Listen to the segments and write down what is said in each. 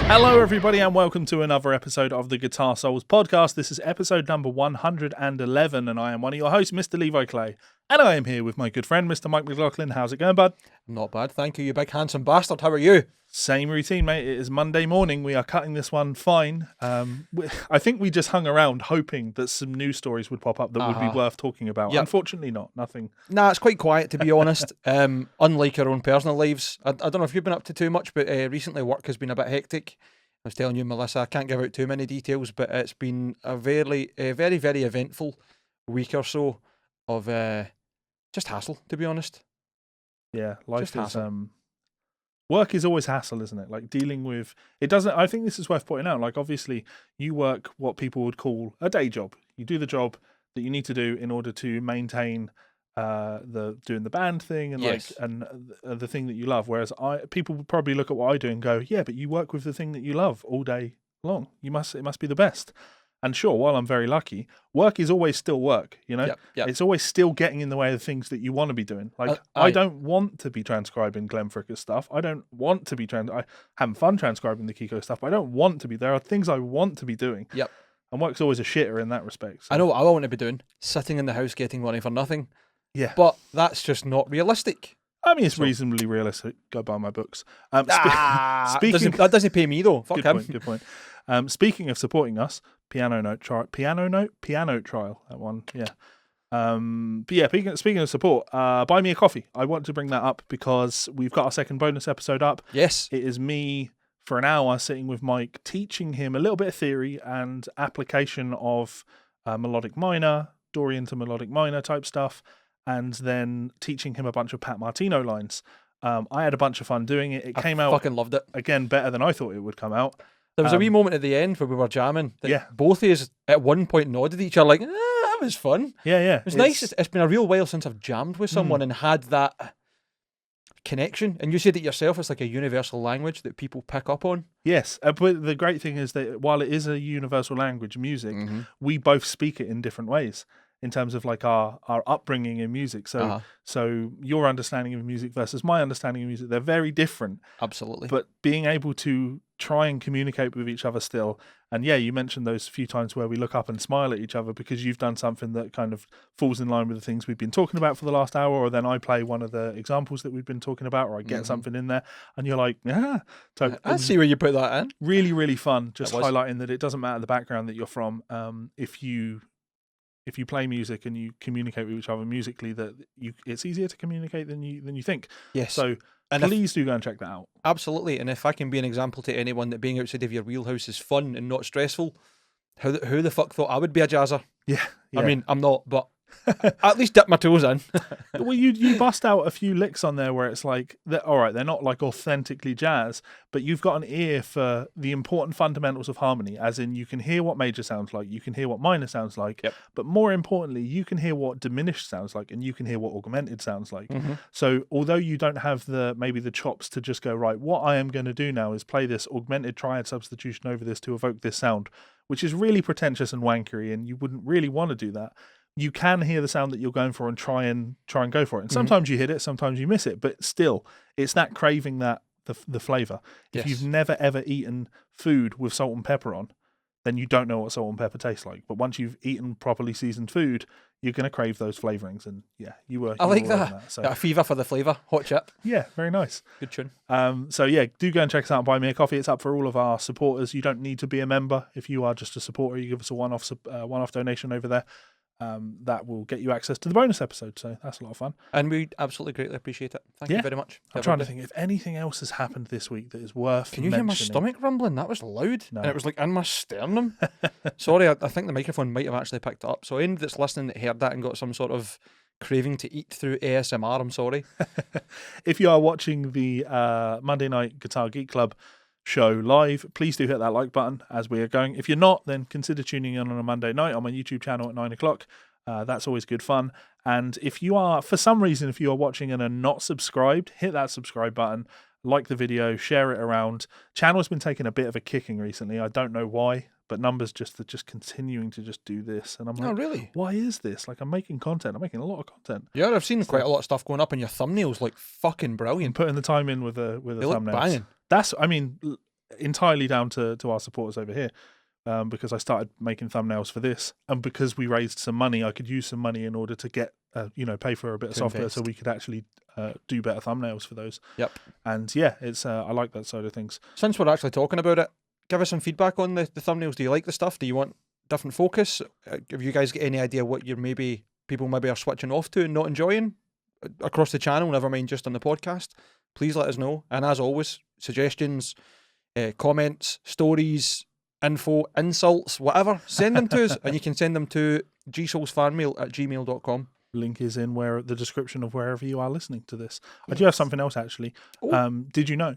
Hello, everybody, and welcome to another episode of the Guitar Souls podcast. This is episode number 111, and I am one of your hosts, Mr. Levi Clay. And I am here with my good friend, Mr. Mike McLaughlin. How's it going, bud? Not bad, thank you, you big handsome bastard. How are you? Same routine, mate. It is Monday morning. We are cutting this one fine. I think we just hung around hoping that some news stories would pop up that would be worth talking about. Yep. Unfortunately not. Nothing. Nah, it's quite quiet, to be honest. Unlike our own personal lives. I don't know if you've been up to too much, but recently work has been a bit hectic. I was telling you, Melissa, I can't give out too many details, but it's been a very, very eventful week or so of just hassle, to be honest. Yeah, life is... Work is always hassle, isn't it? Like dealing with it doesn't. I think this is worth pointing out. Like obviously, you work what people would call a day job. You do the job that you need to do in order to maintain doing the band thing and the thing that you love. Whereas people would probably look at what I do and go, yeah, but you work with the thing that you love all day long. It must be the best. And sure, while I'm very lucky, work is always still work, you know? Yep. It's always still getting in the way of the things that you want to be doing. Like, I don't want to be transcribing Glenn Fricker's stuff. I don't want to be having fun transcribing the Kiko stuff, but I don't want to be. There are things I want to be doing. Yep. And work's always a shitter in that respect. So. I know what I want to be doing, sitting in the house getting money for nothing. Yeah. But that's just not realistic. I mean, it's reasonably realistic. Go buy my books. That doesn't pay me, though. Fuck him. Good point. Speaking of supporting us, piano note trial, that one, yeah. But yeah, speaking of support, buy me a coffee. I want to bring that up because we've got our second bonus episode up. Yes. It is me for an hour sitting with Mike, teaching him a little bit of theory and application of melodic minor, Dorian to melodic minor type stuff, and then teaching him a bunch of Pat Martino lines. I had a bunch of fun doing it. It came out fucking loved it. Again, better than I thought it would come out. There was a wee moment at the end where we were jamming. That both of us at one point nodded at each other like, that was fun. Yeah. It was nice. It's been a real while since I've jammed with someone and had that connection. And you said it yourself, it's like a universal language that people pick up on. Yes, but the great thing is that while it is a universal language, music, we both speak it in different ways. In terms of like our upbringing in music. So so your understanding of music versus my understanding of music, they're very different. Absolutely. But being able to try and communicate with each other still. And yeah, you mentioned those few times where we look up and smile at each other because you've done something that kind of falls in line with the things we've been talking about for the last hour, or then I play one of the examples that we've been talking about, or I get something in there and you're like, yeah. So I see where you put that in. Really, really fun. Just highlighting that it doesn't matter the background that you're from. If you play music and you communicate with each other musically, it's easier to communicate than you think. Yes. So please do go and check that out. Absolutely. And if I can be an example to anyone that being outside of your wheelhouse is fun and not stressful, who the fuck thought I would be a jazzer? Yeah. I mean, I'm not, but at least dip my toes in. Well, you bust out a few licks on there where it's like, all right, they're not like authentically jazz, but you've got an ear for the important fundamentals of harmony, as in you can hear what major sounds like, you can hear what minor sounds like, but more importantly, you can hear what diminished sounds like, and you can hear what augmented sounds like. So although you don't have maybe the chops to just go, right, what I am going to do now is play this augmented triad substitution over this to evoke this sound, which is really pretentious and wankery, and you wouldn't really want to do that. You can hear the sound that you're going for and try and go for it. And sometimes you hit it, sometimes you miss it, but still, it's that craving that the flavor. If you've never ever eaten food with salt and pepper on, then you don't know what salt and pepper tastes like. But once you've eaten properly seasoned food, you're going to crave those flavorings. And yeah, I like that. So. A fever for the flavor, hot chip. Yeah, very nice. Good tune. So yeah, do go and check us out and buy me a coffee. It's up for all of our supporters. You don't need to be a member. If you are just a supporter, you give us a one-off donation over there. That will get you access to the bonus episode, so that's a lot of fun. And we absolutely greatly appreciate it. Thank you very much. I'm trying to think if anything else has happened this week that is worth Can you hear my stomach rumbling? That was loud. No. And it was like in my sternum. Sorry, I think the microphone might have actually picked it up. So anyone that's listening that heard that and got some sort of craving to eat through ASMR, I'm sorry. If you are watching the Monday Night Guitar Geek Club show live, please do hit that like button as we are going. If you're not, then consider tuning in on a Monday night on my YouTube channel at 9 o'clock. That's always good fun. And if you are, for some reason, if you are watching and are not subscribed, hit that subscribe button, like the video, share it around. Channel's been taking a bit of a kicking recently. I don't know why, but numbers are just continuing to just do this. And I'm like, oh, really? Why is this? Like, I'm making content. I'm making a lot of content. Yeah, I've seen quite a lot of stuff going up, and your thumbnails like fucking brilliant. Putting the time in with the thumbnails. Look banging. That's, I mean, entirely down to our supporters over here. Because I started making thumbnails for this, and because we raised some money, I could use some money in order to get, pay for a bit of software so we could actually do better thumbnails for those. Yep. And yeah, it's I like that side of things. Since we're actually talking about it, give us some feedback on the thumbnails. Do you like the stuff? Do you want different focus? Have you guys got any idea what people maybe are switching off to and not enjoying across the channel, never mind just on the podcast? Please let us know. And as always, suggestions, comments, stories, info, insults, whatever, send them to us, and you can send them to GsolesFanMail@gmail.com. Link is in the description of wherever you are listening to this. I do have something else actually. Did you know?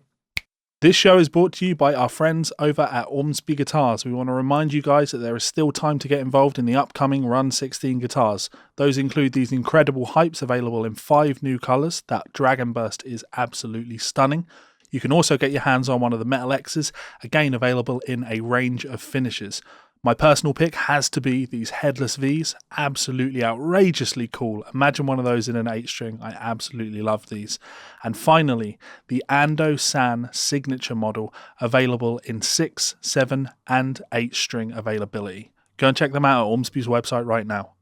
This show is brought to you by our friends over at Ormsby Guitars. We want to remind you guys that there is still time to get involved in the upcoming Run 16 guitars. Those include these incredible hypes available in 5 new colours. That Dragon Burst is absolutely stunning. You can also get your hands on one of the Metal X's, again available in a range of finishes. My personal pick has to be these headless V's, absolutely outrageously cool. Imagine one of those in an 8-string, I absolutely love these. And finally, the Ando San signature model, available in 6, 7 and 8-string availability. Go and check them out at Ormsby's website right now.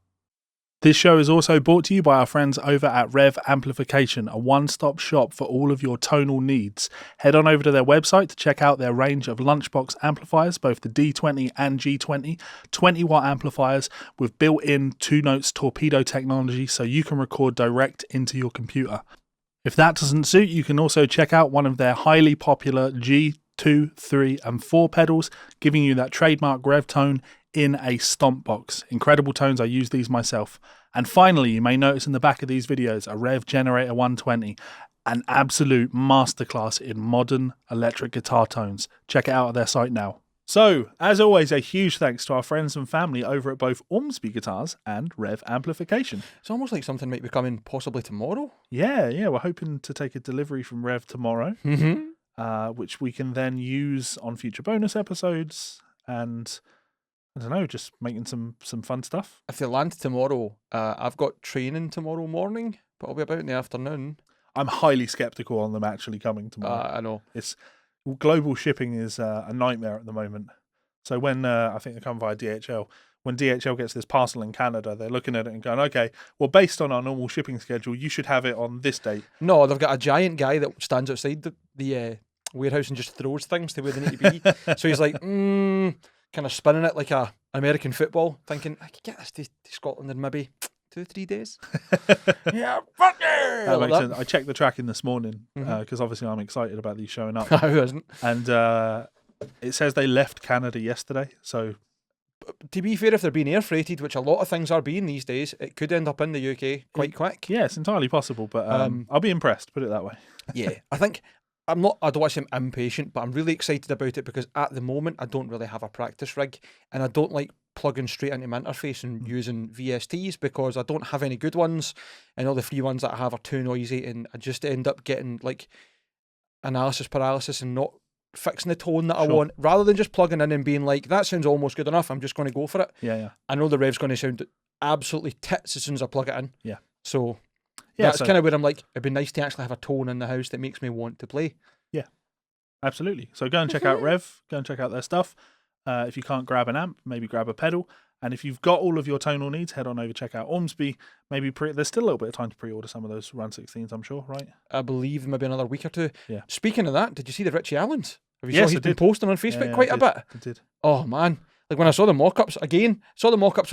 This show is also brought to you by our friends over at Rev Amplification, a one-stop shop for all of your tonal needs. Head on over to their website to check out their range of lunchbox amplifiers, both the D20 and G20, 20-watt amplifiers with built-in 2-notes torpedo technology so you can record direct into your computer. If that doesn't suit, you can also check out one of their highly popular G2, 3 and 4 pedals, giving you that trademark Rev tone in a stomp box. Incredible tones, I use these myself. And finally, you may notice in the back of these videos a Rev Generator 120, an absolute masterclass in modern electric guitar tones. Check it out at their site now. So, as always, a huge thanks to our friends and family over at both Ormsby Guitars and Rev Amplification. It's almost like something might be coming possibly tomorrow. Yeah, we're hoping to take a delivery from Rev tomorrow, which we can then use on future bonus episodes and, I don't know, just making some fun stuff. If they land tomorrow, I've got training tomorrow morning, but I'll be about in the afternoon. I'm highly skeptical on them actually coming tomorrow. I know. Global shipping is a nightmare at the moment. So when I think they come via DHL, when DHL gets this parcel in Canada, they're looking at it and going, okay, well, based on our normal shipping schedule, you should have it on this date. No, they've got a giant guy that stands outside the warehouse and just throws things to where they need to be. So he's like, kind of spinning it like an American football, thinking, I could get this to Scotland in maybe 2-3 days. Yeah, fuck it! That makes sense. I checked the tracking this morning because obviously I'm excited about these showing up. Who isn't? And it says they left Canada yesterday. So, to be fair, if they're being air freighted, which a lot of things are being these days, it could end up in the UK quite quick. Yeah, it's entirely possible, but I'll be impressed, put it that way. Yeah, I think I don't want to say I'm impatient, but I'm really excited about it because at the moment I don't really have a practice rig, and I don't like plugging straight into my interface and using VSTs because I don't have any good ones, and all the free ones that I have are too noisy, and I just end up getting like analysis paralysis and not fixing the tone that I want, rather than just plugging in and being like, that sounds almost good enough, I'm just going to go for it. Yeah. I know the Rev's going to sound absolutely tits as soon as I plug it in. Yeah. So that's kind of where I'm like, it'd be nice to actually have a tone in the house that makes me want to play. Yeah, absolutely. So go and check out Rev, go and check out their stuff. If you can't grab an amp, maybe grab a pedal. And if you've got all of your tonal needs, head on over, check out Ormsby. Maybe there's still a little bit of time to pre-order some of those Run 16s, I'm sure, right? I believe maybe another week or two. Yeah. Speaking of that, did you see the Richie Allens? Have you Yes, he's been posting on Facebook quite a bit? I did. Oh, man. Like when I saw the mock-ups, I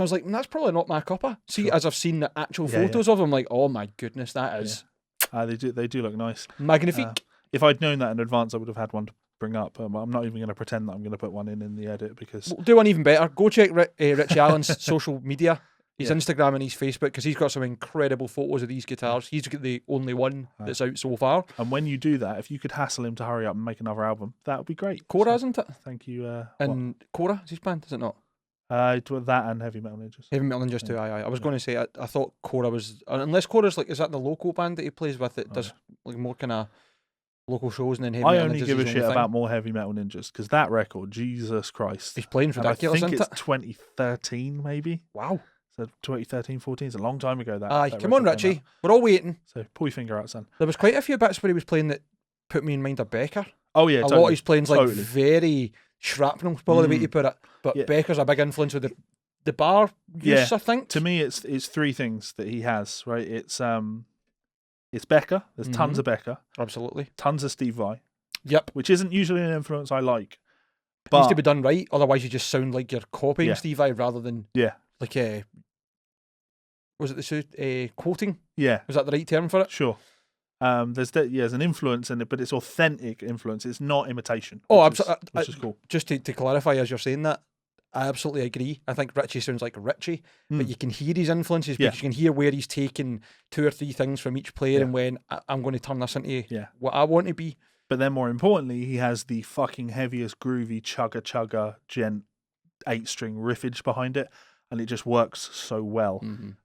was like, that's probably not my cuppa. See, as I've seen the actual photos of them, like, oh my goodness, that is... They do look nice. Magnifique. If I'd known that in advance, I would have had one to bring up. I'm not even going to pretend that I'm going to put one in the edit because... We'll do one even better. Go check Richie Allen's social media. His Instagram and his Facebook, because he's got some incredible photos of these guitars. He's the only one that's out so far. And when you do that, if you could hassle him to hurry up and make another album, that would be great. Cora, isn't it? Thank you. And Cora is his band, is it not? That and Heavy Metal Ninjas. Heavy Metal Ninjas too, aye. I was going to say, I thought Cora was... Unless Cora's like, is that the local band that he plays with that does like more kind of local shows, and then Heavy Metal Ninjas? I only give a shit about more Heavy Metal Ninjas, because that record, Jesus Christ. He's playing ridiculous, I think it's 2013, maybe. Wow. So 2013, 14, it's a long time ago. That come on, Richie. We're all waiting. So pull your finger out, son. There was quite a few bits where he was playing that put me in mind of Becker. Oh yeah, A totally. lot of his playing's like Totally. very shrapnel, probably the way to put it. But Yeah. Becker's a big influence with the bar use, I think. To me, it's three things that he has. Right, it's Becker. There's tons of Becker, Absolutely. tons of Steve Vai, Yep. which isn't usually an influence I like. It needs to But be done right, otherwise you just sound like you're copying Yeah. Steve Vai rather than yeah, like was it the quoting? yeah, Was that the right term for it? sure. There's an influence in it, but it's authentic influence. It's not imitation. Oh, which is cool. Just to clarify, as you're saying that, I absolutely agree. I think Richie sounds like Richie, but you can hear his influences because you can hear where he's taking 2 or 3 things from each player and when I'm going to turn this into what I want to be. But then more importantly, he has the fucking heaviest groovy chugga gent 8-string riffage behind it, and it just works so well. In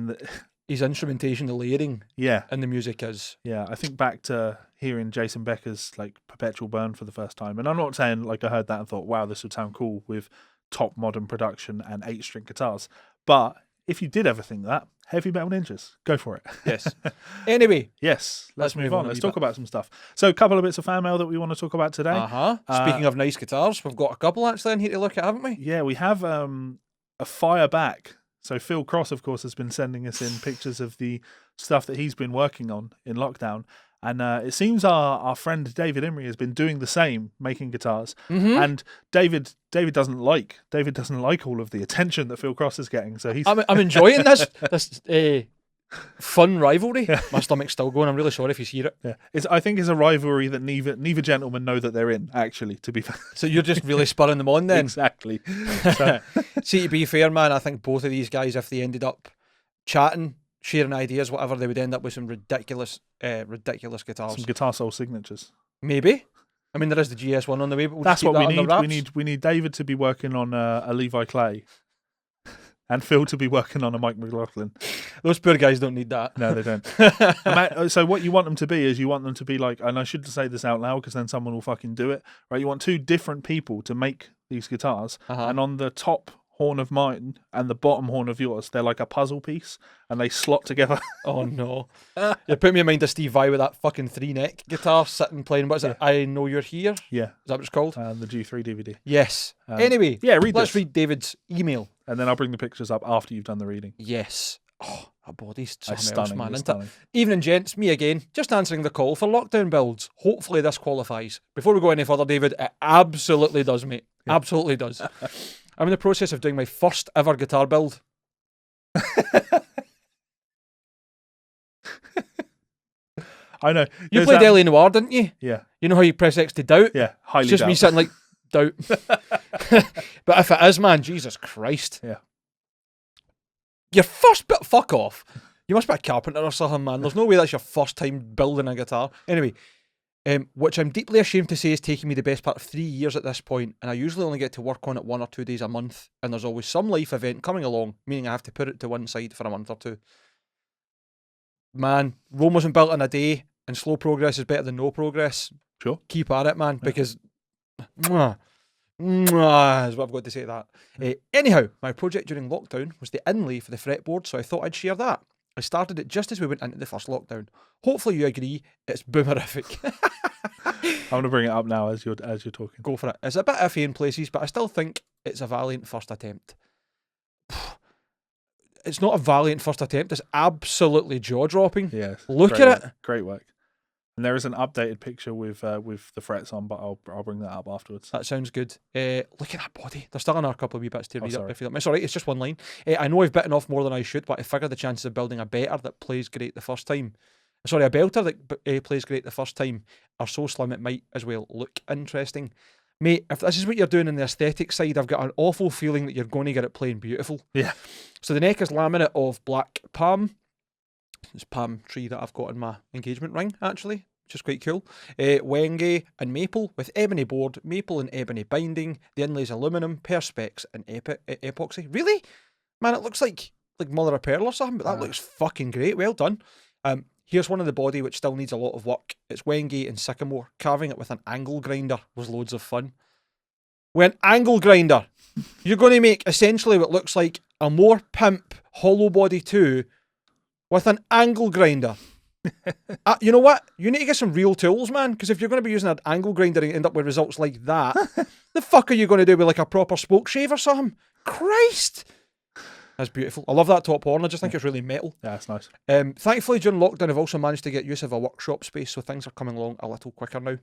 the His instrumentation, the layering, yeah, and the music is I think back to hearing Jason Becker's like Perpetual Burn for the first time, and I'm not saying like I heard that and thought, wow, this would sound cool with top modern production and 8-string guitars. But if you did ever think that, Heavy Metal Ninjas, go for it. yes. Anyway, yes, let's move on. a Let's wee talk bit. about some stuff. So a couple of bits of fan mail that we want to talk about today. Speaking of nice guitars, we've got a couple actually in here to look at, haven't we? Yeah, we have a fire back. So Phil Cross, of course, has been sending us in pictures of the stuff that he's been working on in lockdown. And it seems our friend David Imrie has been doing the same, making guitars. And David doesn't like all of the attention that Phil Cross is getting. So he's I'm enjoying this fun rivalry. My stomach's still going. I'm really sorry if you hear it. I think it's a rivalry that neither gentleman know that they're in. Actually, to be fair. So you're just really spurring them on then. Exactly. So, See, to be fair, man, I think both of these guys, if they ended up chatting, sharing ideas, whatever, they would end up with some ridiculous guitars. some Guitar Soul signatures. Maybe. I mean, there is the GS1 on the way, but we'll That's just keep what that we under need. wraps. We need David to be working on a Levi Clay, and Phil to be working on a Mike McLaughlin. Those poor guys don't need that. No, they don't. So what you want them to be is you want them to be like, and I shouldn't say this out loud because then someone will fucking do it, right? You want 2 different people to make these guitars, and on the top horn of mine and the bottom horn of yours, they're like a puzzle piece, and they slot together. Oh no! You put me in mind of Steve Vai with that fucking 3-neck guitar sitting playing. What is it? I Know You're Here. Yeah, Is that what it's called? the G3 DVD. Yes. Anyway, read let's this. read David's email. And then I'll bring the pictures up after you've done the reading. Yes. Oh, that body's It's something else, stunning. man, It's isn't it? stunning. Evening, gents. Me again. Just answering the call for lockdown builds. Hopefully this qualifies. Before we go any further, David, it absolutely does, mate. Absolutely does. I'm in the process of doing my first ever guitar build. I know. You There's played that- L.A. Noir, didn't you? Yeah, You know how you press X to doubt? yeah. Highly It's just me doubt. sitting like, doubt. But if it is, man, Jesus Christ. Yeah. Your first bit, fuck off. You must be a carpenter or something, man. There's no way that's your first time building a guitar. Anyway, which I'm deeply ashamed to say is taking me the best part of 3 years at this point, and I usually only get to work on it 1 or 2 days a month, and there's always some life event coming along, meaning I have to put it to one side for a month or 2. Man, Rome wasn't built in a day, and slow progress is better than no progress. Sure. Keep at it, man, because mwah, mwah, is what I've got to say to that. Anyhow, my project during lockdown was the inlay for the fretboard, so I thought I'd share that. I started it just as we went into the first lockdown. Hopefully you agree, it's boomerific. I'm going to bring it up now as you're talking. Go for it. It's a bit iffy in places, but I still think it's a valiant first attempt. It's not a valiant first attempt, it's absolutely jaw-dropping. Yeah. Look great at work. it. Great work. And there is an updated picture with the frets on, but I'll bring that up afterwards. That sounds good. Look at that body. There's still another couple of wee bits to read up sorry. if you let me. Sorry, it's just one line. I know I've bitten off more than I should, but I figure the chances of building a better that plays great the first time. Sorry, a belter that plays great the first time are so slim it might as well look interesting. Mate, if this is what you're doing in the aesthetic side, I've got an awful feeling that you're going to get it playing beautiful. Yeah. So the neck is laminate of black palm. It's palm tree that I've got in my engagement ring, actually, which is quite cool. Wenge and maple with ebony board, maple and ebony binding. The inlay's aluminium, perspex and epoxy. Really? Man, it looks like mother of pearl or something, but that looks fucking great. Well done. Here's one of the body which still needs a lot of work. It's Wenge and sycamore. Carving it with an angle grinder was loads of fun. With an angle grinder, you're going to make essentially what looks like a more pimp hollow body 2 with an angle grinder. You know what? You need to get some real tools, man. Because if you're going to be using an angle grinder and end up with results like that, the fuck are you going to do with like a proper spoke shave or something? Christ! That's beautiful. I love that top horn. I just think it's really metal. Yeah, it's nice. Thankfully, during lockdown, I've also managed to get use of a workshop space, so things are coming along a little quicker now.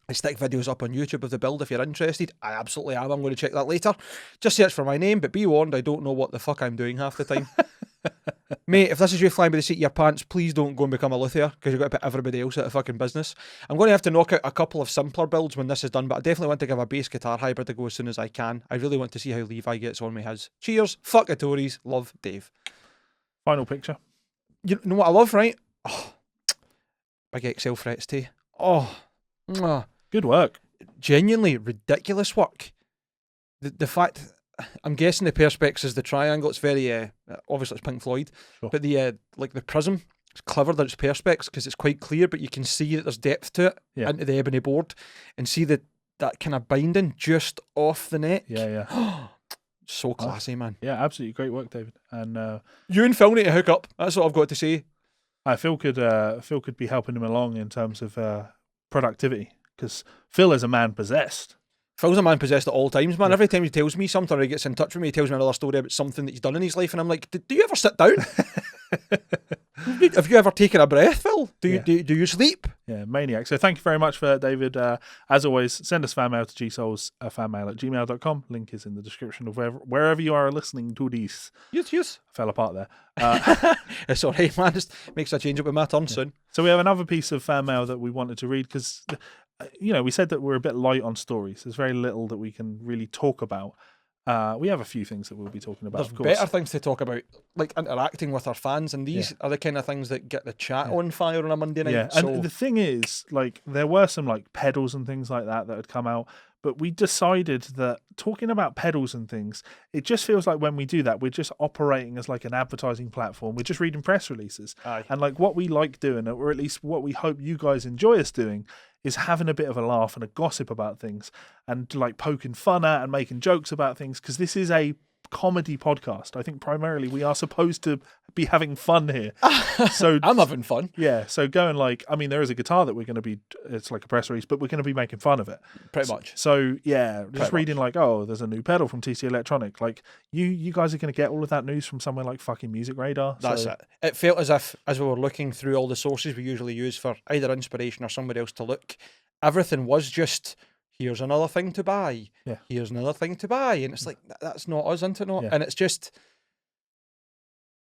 I stick videos up on YouTube of the build if you're interested. I absolutely am. I'm going to check that later. Just search for my name, but be warned, I don't know what the fuck I'm doing half the time. Mate, if this is you flying by the seat of your pants, please don't go and become a luthier, because you've got to put everybody else out of fucking business. I'm going to have to knock out a couple of simpler builds when this is done, but I definitely want to give a bass guitar hybrid a go as soon as I can. I really want to see how Levi gets on with his. Cheers. Fuck the Tories. Love, Dave. Final picture. You know what I love, right? Oh, big XL frets too. Oh, mwah. Good work. Genuinely ridiculous work. The fact, I'm guessing the perspex is the triangle. It's very obviously it's Pink Floyd, Sure. but the like the prism. It's clever that it's perspex because it's quite clear, but you can see that there's depth to it into the ebony board, and see that kind of binding just off the neck. Yeah. So classy, man. Yeah, absolutely great work, David. And you and Phil need to hook up. That's what I've got to say. Phil could be helping him along in terms of productivity, because Phil is a man possessed. Phil's a man possessed at all times, man. Every time he tells me something or he gets in touch with me, he tells me another story about something that he's done in his life, and I'm like, do you ever sit down? Have you ever taken a breath, Phil? Do you sleep? Yeah, maniac. So thank you very much for that, David. As always, send us fan mail to GsolesFanMail@gmail.com. Link is in the description of wherever you are listening to these. Yes. Fell apart there. It's all right, man. Just makes a change up with my turn soon. So we have another piece of fan mail that we wanted to read, because we said that we're a bit light on stories. There's very little that we can really talk about. We have a few things that we'll be talking about. There's of course. better things to talk about, like interacting with our fans, and these are the kind of things that get the chat on fire on a Monday night. Yeah, and the thing is, like, there were some like pedals and things like that had come out, but we decided that talking about pedals and things, it just feels like when we do that, we're just operating as like an advertising platform. We're just reading press releases. Aye. And like what we like doing, or at least what we hope you guys enjoy us doing, is having a bit of a laugh and a gossip about things, and like poking fun at and making jokes about things, because this is a comedy podcast. I think primarily we are supposed to be having fun here. So I'm having fun. Yeah, so going like, I mean, there is a guitar that we're going to be, it's like a press release, but we're going to be making fun of it. Pretty much. So yeah, just reading much. like, oh, there's a new pedal from TC Electronic. Like, you guys are going to get all of that news from somewhere like fucking Music Radar. That's it. It felt as if, as we were looking through all the sources we usually use for either inspiration or somebody else to look, everything was just, here's another thing to buy. Yeah. Here's another thing to buy. And it's like, that's not us, isn't it? Not? Yeah. And it's just,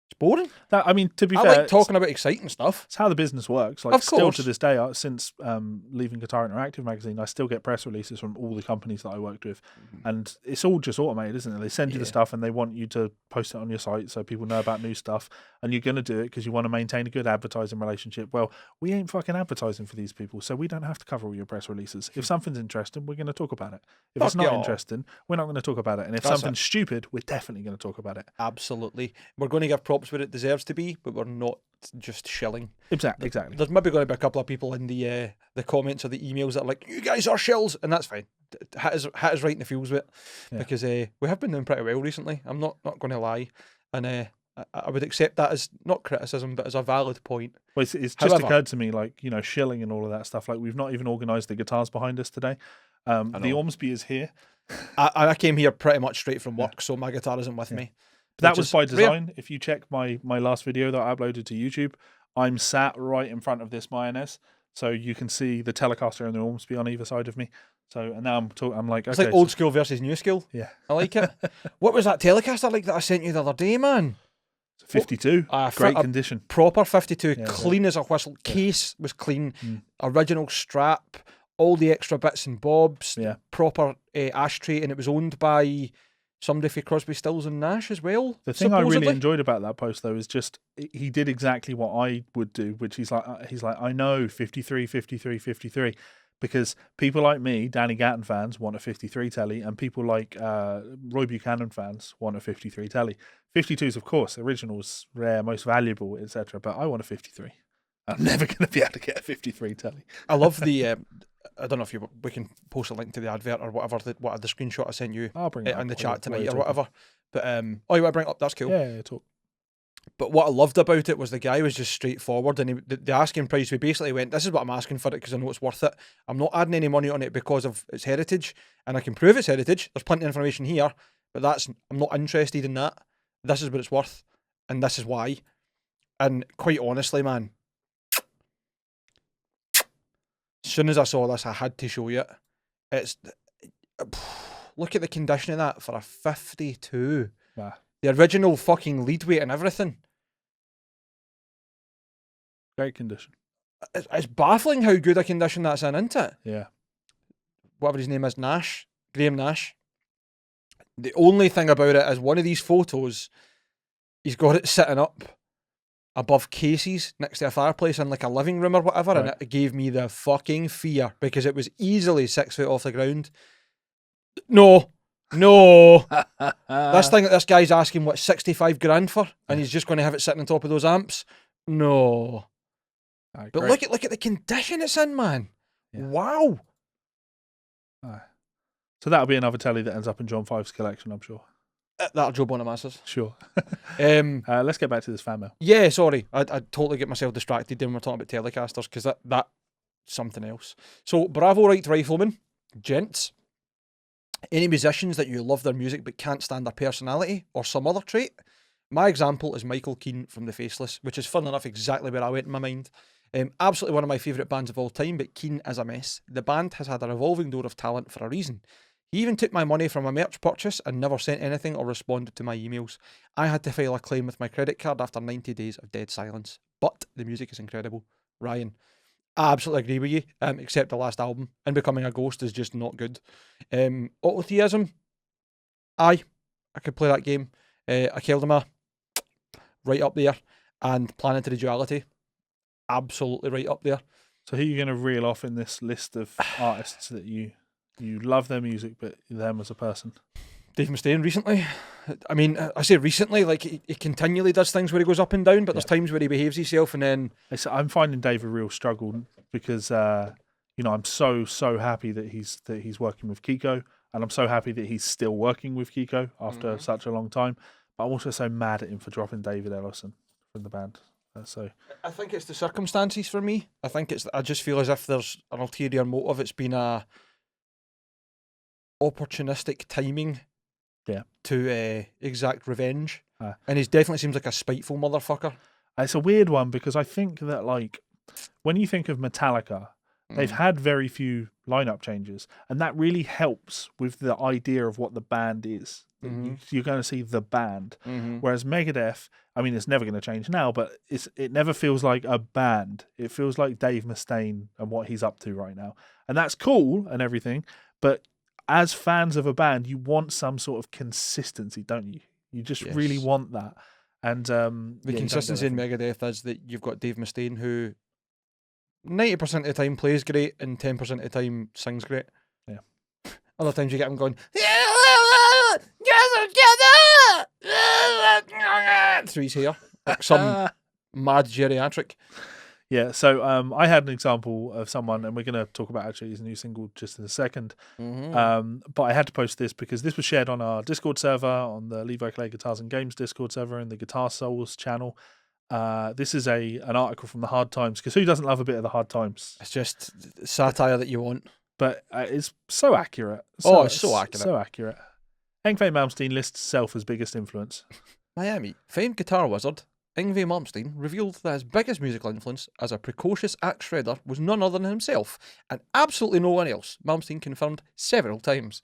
it's boring. That, I mean, to be I fair, like talking about exciting stuff. it's how the business works. Like, Of still course. to this day, since leaving Guitar Interactive magazine, I still get press releases from all the companies that I worked with, and it's all just automated, isn't it? They send you the stuff and they want you to post it on your site so people know about new stuff, and you're going to do it because you want to maintain a good advertising relationship. Well, we ain't fucking advertising for these people, so we don't have to cover all your press releases. If something's interesting, we're going to talk about it. If it's Fuck not yeah. interesting, we're not going to talk about it. And if That's something's stupid, we're definitely going to talk about it. Absolutely. We're going to give props where it deserves to be, but we're not just shilling. Exactly. There's maybe going to be a couple of people in the comments or the emails that are like, you guys are shills, and that's fine. Hit us right in the feels with it, because we have been doing pretty well recently. I'm not going to lie, and I would accept that as not criticism, but as a valid point. Well, it's just However, occurred to me, like, shilling and all of that stuff. Like, we've not even organised the guitars behind us today. The Ormsby is here. I came here pretty much straight from work, so my guitar isn't with me. That was by design. If you check my last video that I uploaded to YouTube, I'm sat right in front of this mayonnaise, so you can see the Telecaster and the Ormsby on either side of me. So, and now I'm like, it's okay, like old school versus new school. Yeah, I like it. What was that Telecaster like that I sent you the other day, man? 52, great condition, proper 52, clean as a whistle. Case was clean, original strap, all the extra bits and bobs, proper ashtray, and it was owned by somebody for Crosby, Stills and Nash as well. The thing I really enjoyed about that post, though, is just he did exactly what I would do, which he's like, I know 53, 53, 53, because people like me, Danny Gatton fans, want a 53 telly, and people like Roy Buchanan fans want a 53 telly. 52s, of course, originals, rare, most valuable, etc. But I want a 53. I'm never going to be able to get a 53 telly. I love the. I don't know if we can post a link to the advert or whatever, the screenshot I sent you I'll bring it in the up chat tonight or talking. whatever. But you want to bring it up? That's cool. Yeah, talk. But what I loved about it was the guy was just straightforward, and the asking price, we basically went, this is what I'm asking for it because I know it's worth it. I'm not adding any money on it because of its heritage, and I can prove its heritage. There's plenty of information here, but I'm not interested in that. This is what it's worth, and this is why. And quite honestly, man, as soon as I saw this, I had to show you it. It's look at the condition of that for a 52. Nah. The original fucking lead weight and everything. Great condition. It's baffling how good a condition that's in, isn't it? Yeah. Whatever his name is, Graham Nash. The only thing about it is one of these photos, he's got it sitting up above cases next to a fireplace in like a living room or whatever, right. And it gave me the fucking fear because it was easily 6 foot off the ground. No. This thing that this guy's asking, what, 65 grand for, and he's just going to have it sitting on top of those amps? No. Right, but great. look at the condition it's in, man. Yeah. Wow. So that'll be another telly that ends up in John 5's collection, I'm sure. That'll Joe Bonamassa's. Sure. Let's get back to this fan mail. Yeah, sorry. I totally get myself distracted when we're talking about Telecasters because that's something else. So, Bravo Right Rifleman, gents, any musicians that you love their music but can't stand their personality or some other trait? My example is Michael Keane from The Faceless, which is fun enough exactly where I went in my mind. Absolutely one of my favourite bands of all time, but Keane is a mess. The band has had a revolving door of talent for a reason. He even took my money from a merch purchase and never sent anything or responded to my emails. I had to file a claim with my credit card after 90 days of dead silence. But the music is incredible. Ryan, I absolutely agree with you, except the last album. And Becoming a Ghost is just not good. Autotheism, I could play that game. Akeldama, right up there. And Planetary Duality, absolutely right up there. So who are you going to reel off in this list of artists that you love their music, but them as a person? Dave Mustaine recently. I mean, I say recently, like he continually does things where he goes up and down, but there's times where he behaves himself and then... I'm finding Dave a real struggle because, I'm so happy that he's working with Kiko, and I'm so happy that he's still working with Kiko after such a long time. But I'm also so mad at him for dropping David Ellison from the band. So I think it's the circumstances for me. I just feel as if there's an ulterior motive. It's been a opportunistic timing to exact revenge. And he definitely seems like a spiteful motherfucker. It's a weird one because I think that, like, when you think of Metallica, they've had very few lineup changes, and that really helps with the idea of what the band is. You're going to see the band. Whereas Megadeth, I mean, it's never going to change now, but it never feels like a band. It feels like Dave Mustaine and what he's up to right now. And that's cool and everything, but as fans of a band, you want some sort of consistency, don't you? You just really want that. And the consistency in Megadeth is that you've got Dave Mustaine, who 90% of the time plays great and 10% of the time sings great. Yeah. Other times you get him going through his hair, like some mad geriatric. Yeah, so I had an example of someone, and we're going to talk about actually his new single just in a second. But I had to post this because this was shared on our Discord server, on the Levi Clay Guitars and Games Discord server, and the Guitar Souls channel. This is an article from the Hard Times, because who doesn't love a bit of the Hard Times? It's just satire that you want. But it's so accurate. It's so accurate. So accurate. Yngwie Malmsteen lists self as biggest influence. Miami, famed guitar wizard Yngwie Malmsteen revealed that his biggest musical influence as a precocious axe shredder was none other than himself, and absolutely no one else. Malmsteen confirmed several times.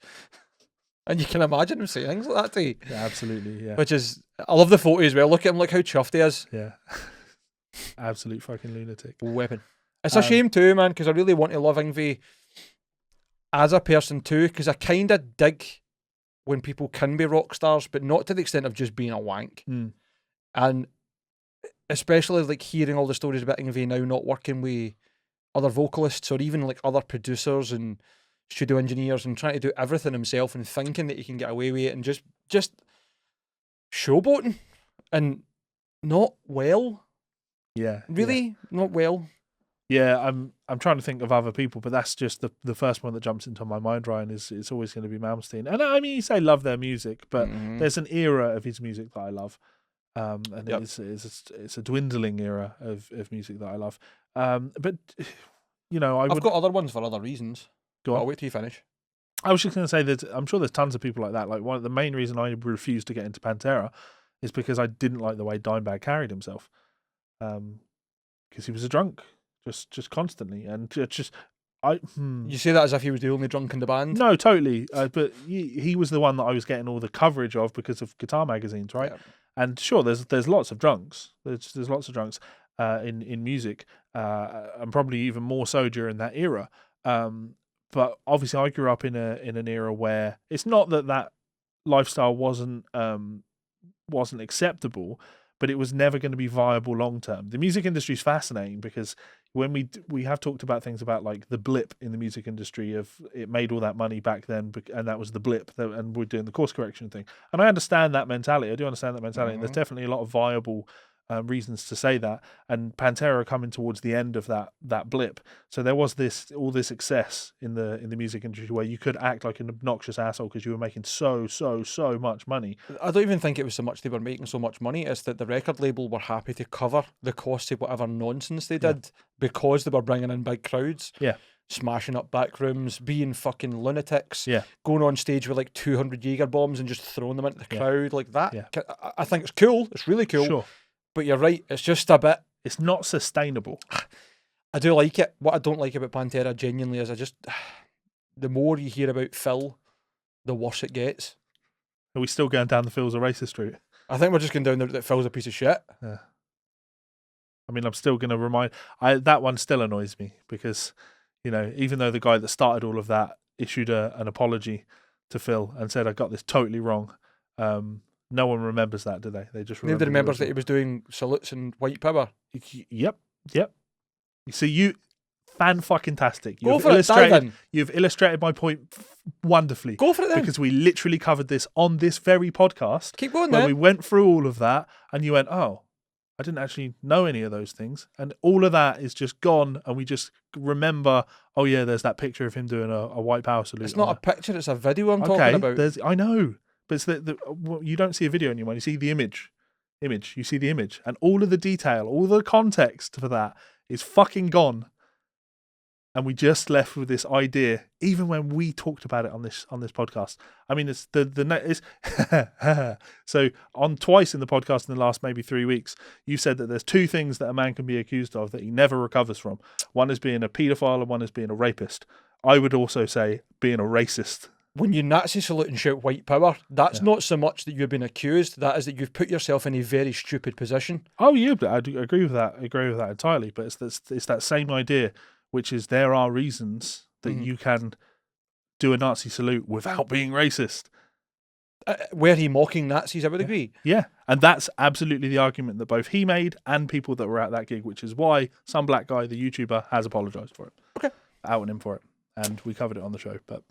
And you can imagine him saying things like that to you. Yeah, absolutely, yeah. Which is, I love the photo as well. Look at him, look how chuffed he is. Yeah. Absolute fucking lunatic. Weapon. It's a shame too, man, because I really want to love Yngwie as a person too, because I kind of dig when people can be rock stars, but not to the extent of just being a wank. And especially like hearing all the stories about Yngwie now not working with other vocalists or even like other producers and studio engineers and trying to do everything himself and thinking that he can get away with it and just showboating and not well. Yeah. Really? Not well. Yeah, I'm trying to think of other people, but that's just the first one that jumps into my mind, Ryan, is it's always going to be Malmsteen. And I mean, you say love their music, but there's an era of his music that I love. And it's a dwindling era of music that I love. But I've got other ones for other reasons. Go on. I'll wait till you finish. I was just going to say that I'm sure there's tons of people like that. Like one of the main reason I refused to get into Pantera is because I didn't like the way Dimebag carried himself. Because he was a drunk, just constantly, and You say that as if he was the only drunk in the band? No, totally. But he was the one that I was getting all the coverage of because of guitar magazines, right? Yeah. And sure, there's lots of drunks. There's lots of drunks in music, and probably even more so during that era. But obviously, I grew up in an era where it's not that lifestyle wasn't acceptable, but it was never going to be viable long term. The music industry is fascinating because when we have talked about things about like the blip in the music industry of it made all that money back then, and that was the blip, and we're doing the course correction thing. And I understand that mentality. I do understand that mentality. Mm-hmm. And there's definitely a lot of viable reasons to say that. And Pantera are coming towards the end of that blip. So there was all this excess in the music industry where you could act like an obnoxious asshole because you were making so much money. I don't even think it was so much they were making so much money, it's that the record label were happy to cover the cost of whatever nonsense they did because they were bringing in big crowds. Yeah. Smashing up back rooms, being fucking lunatics, Yeah. going on stage with like 200 Jaeger bombs and just throwing them into the crowd like that. Yeah. I think it's cool. It's really cool. Sure. But you're right. It's just a bit. It's not sustainable. I do like it. What I don't like about Pantera genuinely is the more you hear about Phil, the worse it gets. Are we still going down the Phil's a racist route? I think we're just going down the route that Phil's a piece of shit. Yeah. I mean, I'm still going to that one still annoys me because, even though the guy that started all of that issued an apology to Phil and said, I got this totally wrong, no one remembers that, do they? They just Nobody remembers that he was doing salutes and white power. Yep. You see, fan-fucking-tastic. Go for it, dive in. You've illustrated my point wonderfully. Go for it then. Because we literally covered this on this very podcast. Keep going when then. we went through all of that and you went, oh, I didn't actually know any of those things. And all of that is just gone and we just remember, oh yeah, there's that picture of him doing a white power salute. It's not a picture, it's a video I'm talking about. I know. But it's you don't see a video anymore. You see the image. You see the image. And all of the detail, all the context for that is fucking gone. And we just left with this idea, even when we talked about it on this podcast. I mean, it's so on twice in the podcast in the last maybe 3 weeks, you said that there's two things that a man can be accused of that he never recovers from. One is being a paedophile and one is being a rapist. I would also say being a racist. When you Nazi salute and shout white power, that's not so much that you've been accused, that is that you've put yourself in a very stupid position. Oh yeah, I do agree with that. I agree with that entirely. But it's that same idea, which is there are reasons that you can do a Nazi salute without being racist. Were he mocking Nazis, I would agree. Yeah, and that's absolutely the argument that both he made and people that were at that gig, which is why some black guy, the YouTuber, has apologised for it. Okay. Outing him for it. And we covered it on the show. But,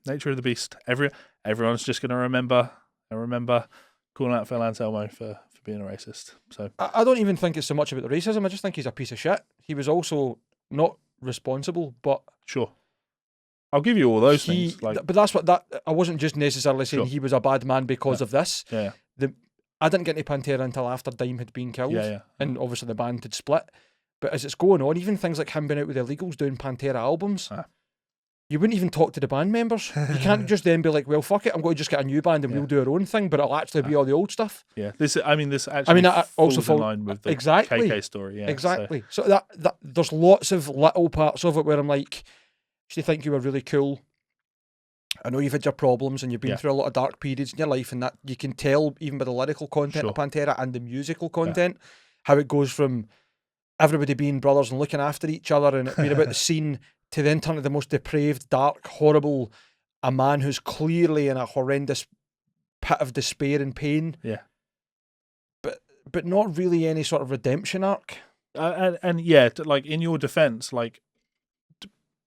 nature of the beast. Everyone's just going to remember calling out Phil Anselmo for being a racist. So I don't even think it's so much about the racism. I just think he's a piece of shit. He was also not responsible, but... Sure. I'll give you all those things. But that's I wasn't just necessarily saying he was a bad man because of this. Yeah. I didn't get into Pantera until after Dime had been killed. Yeah. And obviously the band had split. But as it's going on, even things like him being out with the Illegals doing Pantera albums... You wouldn't even talk to the band members. You can't just then be like, well, fuck it, I'm going to just get a new band and we'll do our own thing, but it'll actually be all the old stuff. Yeah, this actually falls in line with the KK story. Yeah, exactly. So that there's lots of little parts of it where I'm like, do you think you were really cool? I know you've had your problems and you've been through a lot of dark periods in your life, and that you can tell even by the lyrical content of Pantera and the musical content, how it goes from everybody being brothers and looking after each other and it being about the scene to then turn to the most depraved, dark, horrible, a man who's clearly in a horrendous pit of despair and pain. Yeah. But not really any sort of redemption arc. And yeah, like in your defense, like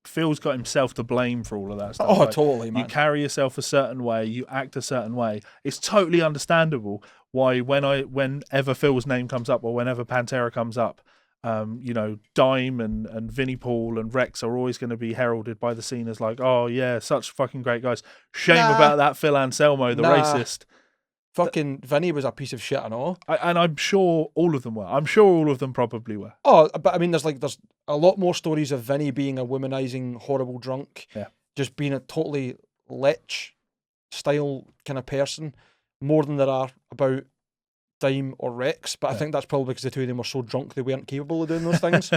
Phil's got himself to blame for all of that stuff. Oh, like, totally, man. You carry yourself a certain way, you act a certain way. It's totally understandable why whenever Phil's name comes up or whenever Pantera comes up, Dime and Vinnie Paul and Rex are always going to be heralded by the scene as like, oh yeah, such fucking great guys. Shame about that Phil Anselmo, the racist. Fucking Vinny was a piece of shit and all. And I'm sure all of them were. I'm sure all of them probably were. Oh, but I mean, there's a lot more stories of Vinny being a womanizing, horrible drunk. Yeah. Just being a totally lech style kind of person, more than there are about Dime or Rex. But I think that's probably because the two of them were so drunk they weren't capable of doing those things.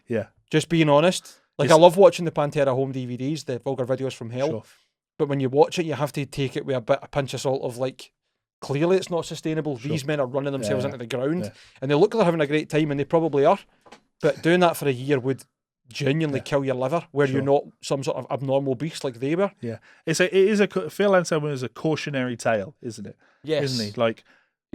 Yeah. Just being honest. Like, I love watching the Pantera home DVDs, the Vulgar Videos from Hell. Sure. But when you watch it, you have to take it with a pinch of salt of like, clearly it's not sustainable. Sure. These men are running themselves into the ground, Yeah. and they look like they're having a great time, and they probably are. But doing that for a year would genuinely kill your liver, where you're not some sort of abnormal beast like they were. Yeah. Phil Anselmo is a cautionary tale, isn't it? Yes. Isn't he? Like,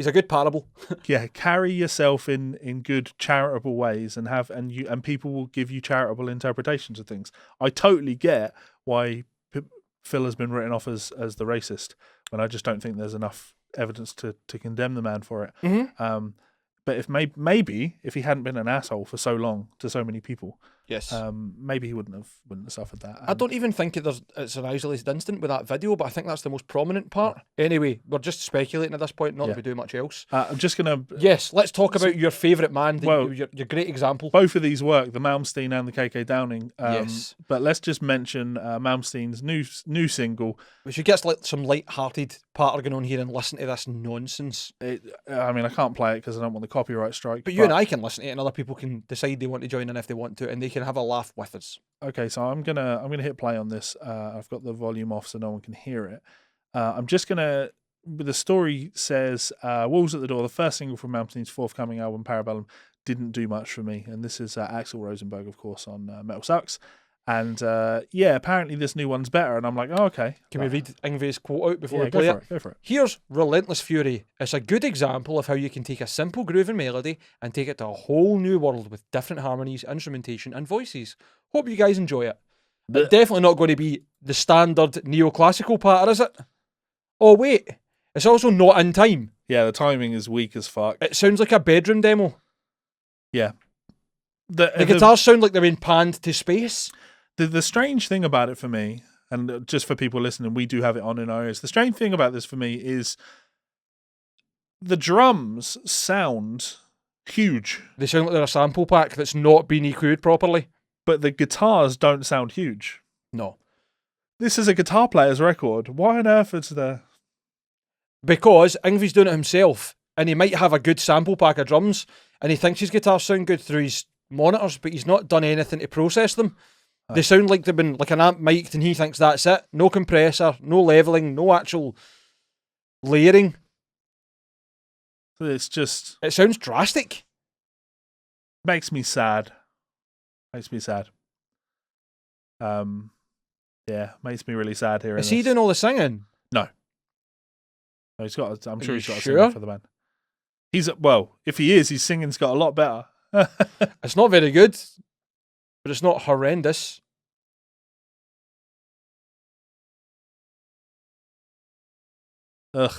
He's a good parable. yeah, carry yourself in good charitable ways, and people will give you charitable interpretations of things. I totally get why Phil has been written off as the racist, when I just don't think there's enough evidence to condemn the man for it. Mm-hmm. But if maybe if he hadn't been an asshole for so long to so many people, yes, maybe he wouldn't have suffered that. I don't even think it's an isolated incident with that video, but I think that's the most prominent part. Anyway, we're just speculating at this point, not that we do much else. I'm just gonna. Yes, let's talk about your favourite man. Your great example. Both of these work, the Malmsteen and the KK Downing. Yes, but let's just mention Malmsteen's new single. We should get some light-hearted part going on here and listen to this nonsense. I mean, I can't play it because I don't want the copyright strike. But you and I can listen to it, and other people can decide they want to join in if they want to, and they can have a laugh with us. Okay, so I'm gonna hit play on this. I've got the volume off so no one can hear it. I'm just gonna. The story says, "Wolves at the Door," the first single from Malmsteen's forthcoming album Parabellum, didn't do much for me, and this is Axl Rosenberg, of course, on Metal Sucks. And apparently this new one's better, and I'm like, oh, okay. Can we read Ingve's quote out before we play it? Go for it. Here's Relentless Fury. It's a good example of how you can take a simple groove and melody and take it to a whole new world with different harmonies, instrumentation, and voices. Hope you guys enjoy it. But definitely not going to be the standard neoclassical pattern, is it? Oh, wait. It's also not in time. Yeah, the timing is weak as fuck. It sounds like a bedroom demo. Yeah. The guitars sound like they're being panned to space. The strange thing about it for me, and just for people listening, we do have it on in our ears. The strange thing about this for me is the drums sound huge. They sound like they're a sample pack that's not been EQ'd properly. But the guitars don't sound huge. No. This is a guitar player's record. Why on earth is there? Because Ingve's doing it himself, and he might have a good sample pack of drums, and he thinks his guitars sound good through his monitors, but he's not done anything to process them. They sound like they've been like an amp mic'd, and he thinks that's it. No compressor, no leveling, no actual layering. It's just... It sounds drastic. Makes me sad. Makes me sad. Yeah, makes me really sad here. Is he doing all the singing? No. No, he's got. I'm sure he's got a sure? singer for the band. If he is, his singing's got a lot better. It's not very good, but it's not horrendous. Ugh.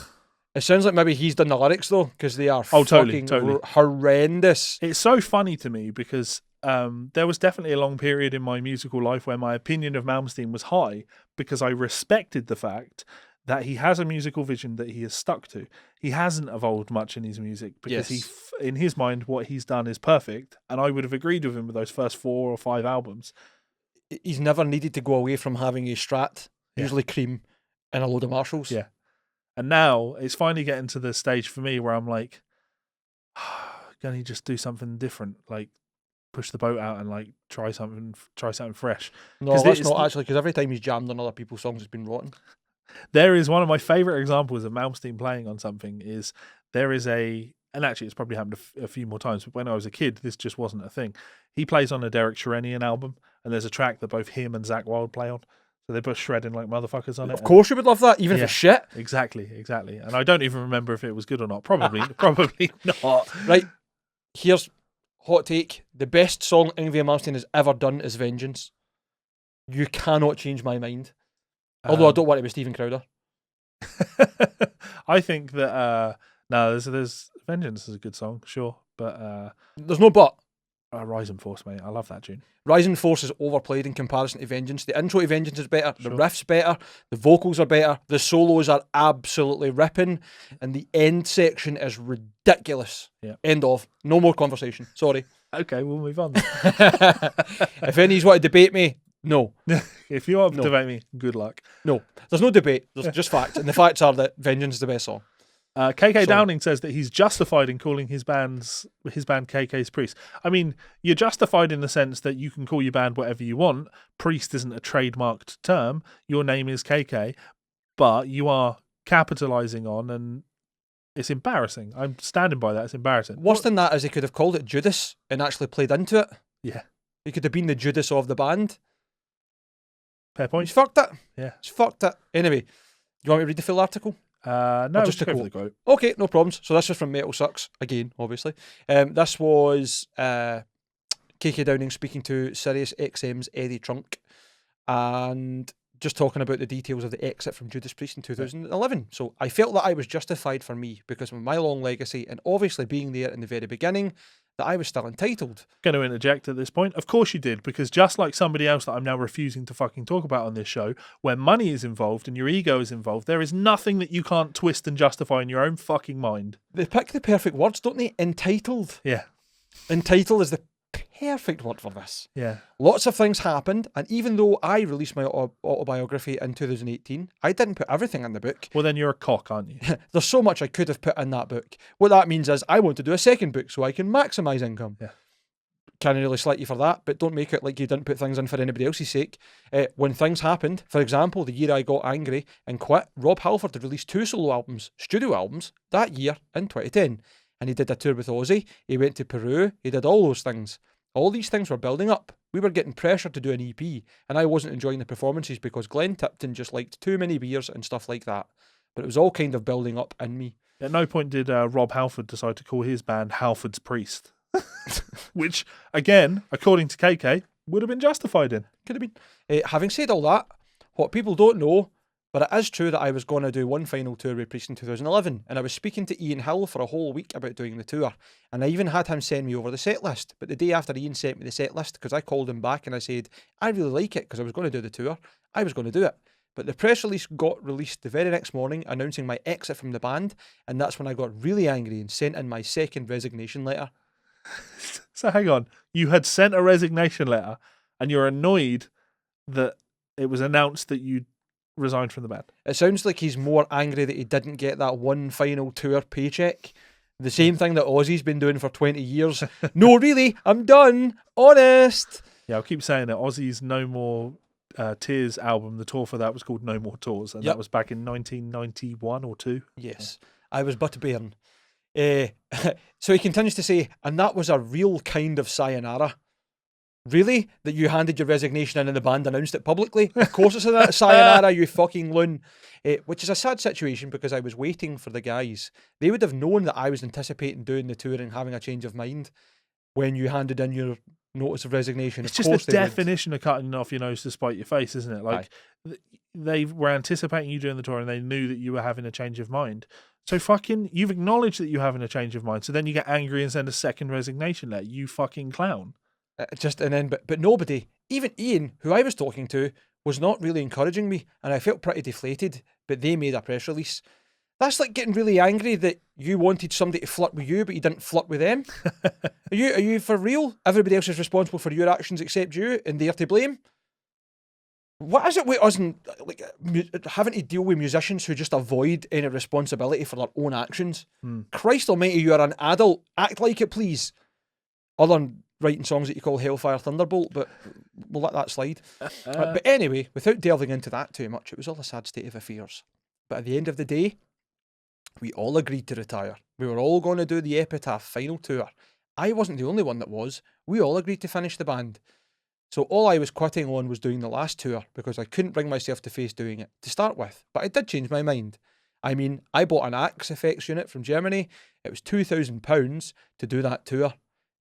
It sounds like maybe he's done the lyrics though, because they are totally horrendous. It's so funny to me because there was definitely a long period in my musical life where my opinion of Malmsteen was high because I respected the fact that he has a musical vision that he has stuck to. He hasn't evolved much in his music because in his mind, what he's done is perfect. And I would have agreed with him with those first 4 or 5 albums. He's never needed to go away from having a Strat, usually Cream, and a load of Marshalls. Yeah. And now it's finally getting to the stage for me where I'm like, can he just do something different? Like push the boat out and like try something fresh. No, that's not actually, because every time he's jammed on other people's songs, it's been rotten. There is one of my favourite examples of Malmsteen playing on something is there is and actually it's probably happened a few more times, but when I was a kid, this just wasn't a thing. He plays on a Derek Sherenian album, and there's a track that both him and Zakk Wylde play on. So they're both shredding like motherfuckers on it. Of course you would love that, even if it's shit. Exactly. And I don't even remember if it was good or not. Probably not. Right, here's hot take. The best song Yngwie Malmsteen has ever done is Vengeance. You cannot change my mind. Although I don't want it with Stephen Crowder. I think that there's Vengeance is a good song, sure, but there's no but. Rising Force, mate. I love that tune. Rising Force is overplayed in comparison to Vengeance. The intro to Vengeance is better, the Sure. riff's better, the vocals are better, the solos are absolutely ripping, and the end section is ridiculous. Yeah. End of. No more conversation. Sorry. Okay, we'll move on then. If any of you want to debate me, no. If you want to No. debate me, good luck. No. There's no debate. There's just facts. And the facts are that Vengeance is the best song. KK Sorry. Downing says that he's justified in calling his band KK's Priest. I mean, you're justified in the sense that you can call your band whatever you want. Priest isn't a trademarked term. Your name is KK, but you are capitalizing on, and it's embarrassing. I'm standing by that. It's embarrassing. Worse than that is he could have called it Judas and actually played into it. Yeah. He could have been the Judas of the band. Fair point. He's fucked it. Yeah. He's fucked it. Anyway, do you want me to read the full article? No, just just a go for quote. the quote. Okay, no problems. So this was from Metal Sucks, again, obviously. This was KK Downing speaking to Sirius XM's Eddie Trunk and just talking about the details of the exit from Judas Priest in 2011. So I felt that I was justified for me because of my long legacy and obviously being there in the very beginning, that I was still entitled. Going to interject at this point. Of course you did, because just like somebody else that I'm now refusing to fucking talk about on this show, where money is involved and your ego is involved, there is nothing that you can't twist and justify in your own fucking mind. They pick the perfect words, don't they? Entitled. Yeah. Entitled is the perfect word for this. Yeah. Lots of things happened, and even though I released my autobiography in 2018, I didn't put everything in the book. Well, then you're a cock, aren't you? There's so much I could have put in that book. What that means is I want to do a second book so I can maximise income. Yeah. Can't really slight you for that, but don't make it like you didn't put things in for anybody else's sake. When things happened, for example, the year I got angry and quit, Rob Halford had released 2 solo albums, studio albums, that year in 2010. And he did a tour with Ozzy, he went to Peru, he did all those things. All these things were building up. We were getting pressured to do an EP, and I wasn't enjoying the performances because Glenn Tipton just liked too many beers and stuff like that. But it was all kind of building up in me. At no point did Rob Halford decide to call his band Halford's Priest. Which, again, according to KK, would have been justified in. Could have been. Having said all that, what people don't know, but it is true that I was going to do one final tour with Priest in 2011, and I was speaking to Ian Hill for a whole week about doing the tour, and I even had him send me over the set list. But the day after Ian sent me the set list, because I called him back and I said, I really like it because I was going to do the tour, I was going to do it. But the press release got released the very next morning announcing my exit from the band, and that's when I got really angry and sent in my second resignation letter. So hang on, you had sent a resignation letter and you're annoyed that it was announced that you resigned from the band. It sounds like he's more angry that he didn't get that one final tour paycheck. The same thing that Ozzy's been doing for 20 years. No, really, I'm done. Honest. Yeah, I'll keep saying it. Ozzy's No More Tears album, the tour for that was called No More Tours, and Yep. that was back in 1991 or 2. Yes, I was but a bairn. So he continues to say, and that was a real kind of sayonara. Really? That you handed your resignation in and the band announced it publicly? Of course it's a sayonara, you fucking loon. Which is a sad situation because I was waiting for the guys. They would have known that I was anticipating doing the tour and having a change of mind when you handed in your notice of resignation. It's Of just course the they would. definition of cutting off your nose to spite your face, isn't it? Like, they were anticipating you doing the tour and they knew that you were having a change of mind. So fucking, you've acknowledged that you're having a change of mind. So then you get angry and send a second resignation letter. You fucking clown. But nobody, even Ian, who I was talking to, was not really encouraging me, and I felt pretty deflated. But they made a press release. That's like getting really angry that you wanted somebody to flirt with you, but you didn't flirt with them. Are you for real? Everybody else is responsible for your actions except you, and they're to blame. What is it with us and like having to deal with musicians who just avoid any responsibility for their own actions? Christ Almighty, you are an adult. Act like it, please. Other than writing songs that you call Hellfire Thunderbolt, but we'll let that slide. But anyway, without delving into that too much, it was all a sad state of affairs. But at the end of the day, we all agreed to retire. We were all going to do the Epitaph final tour. I wasn't the only one that was. We all agreed to finish the band. So all I was quitting on was doing the last tour because I couldn't bring myself to face doing it to start with. But I did change my mind. I mean, I bought an Axe Effects unit from Germany. It was £2,000 to do that tour.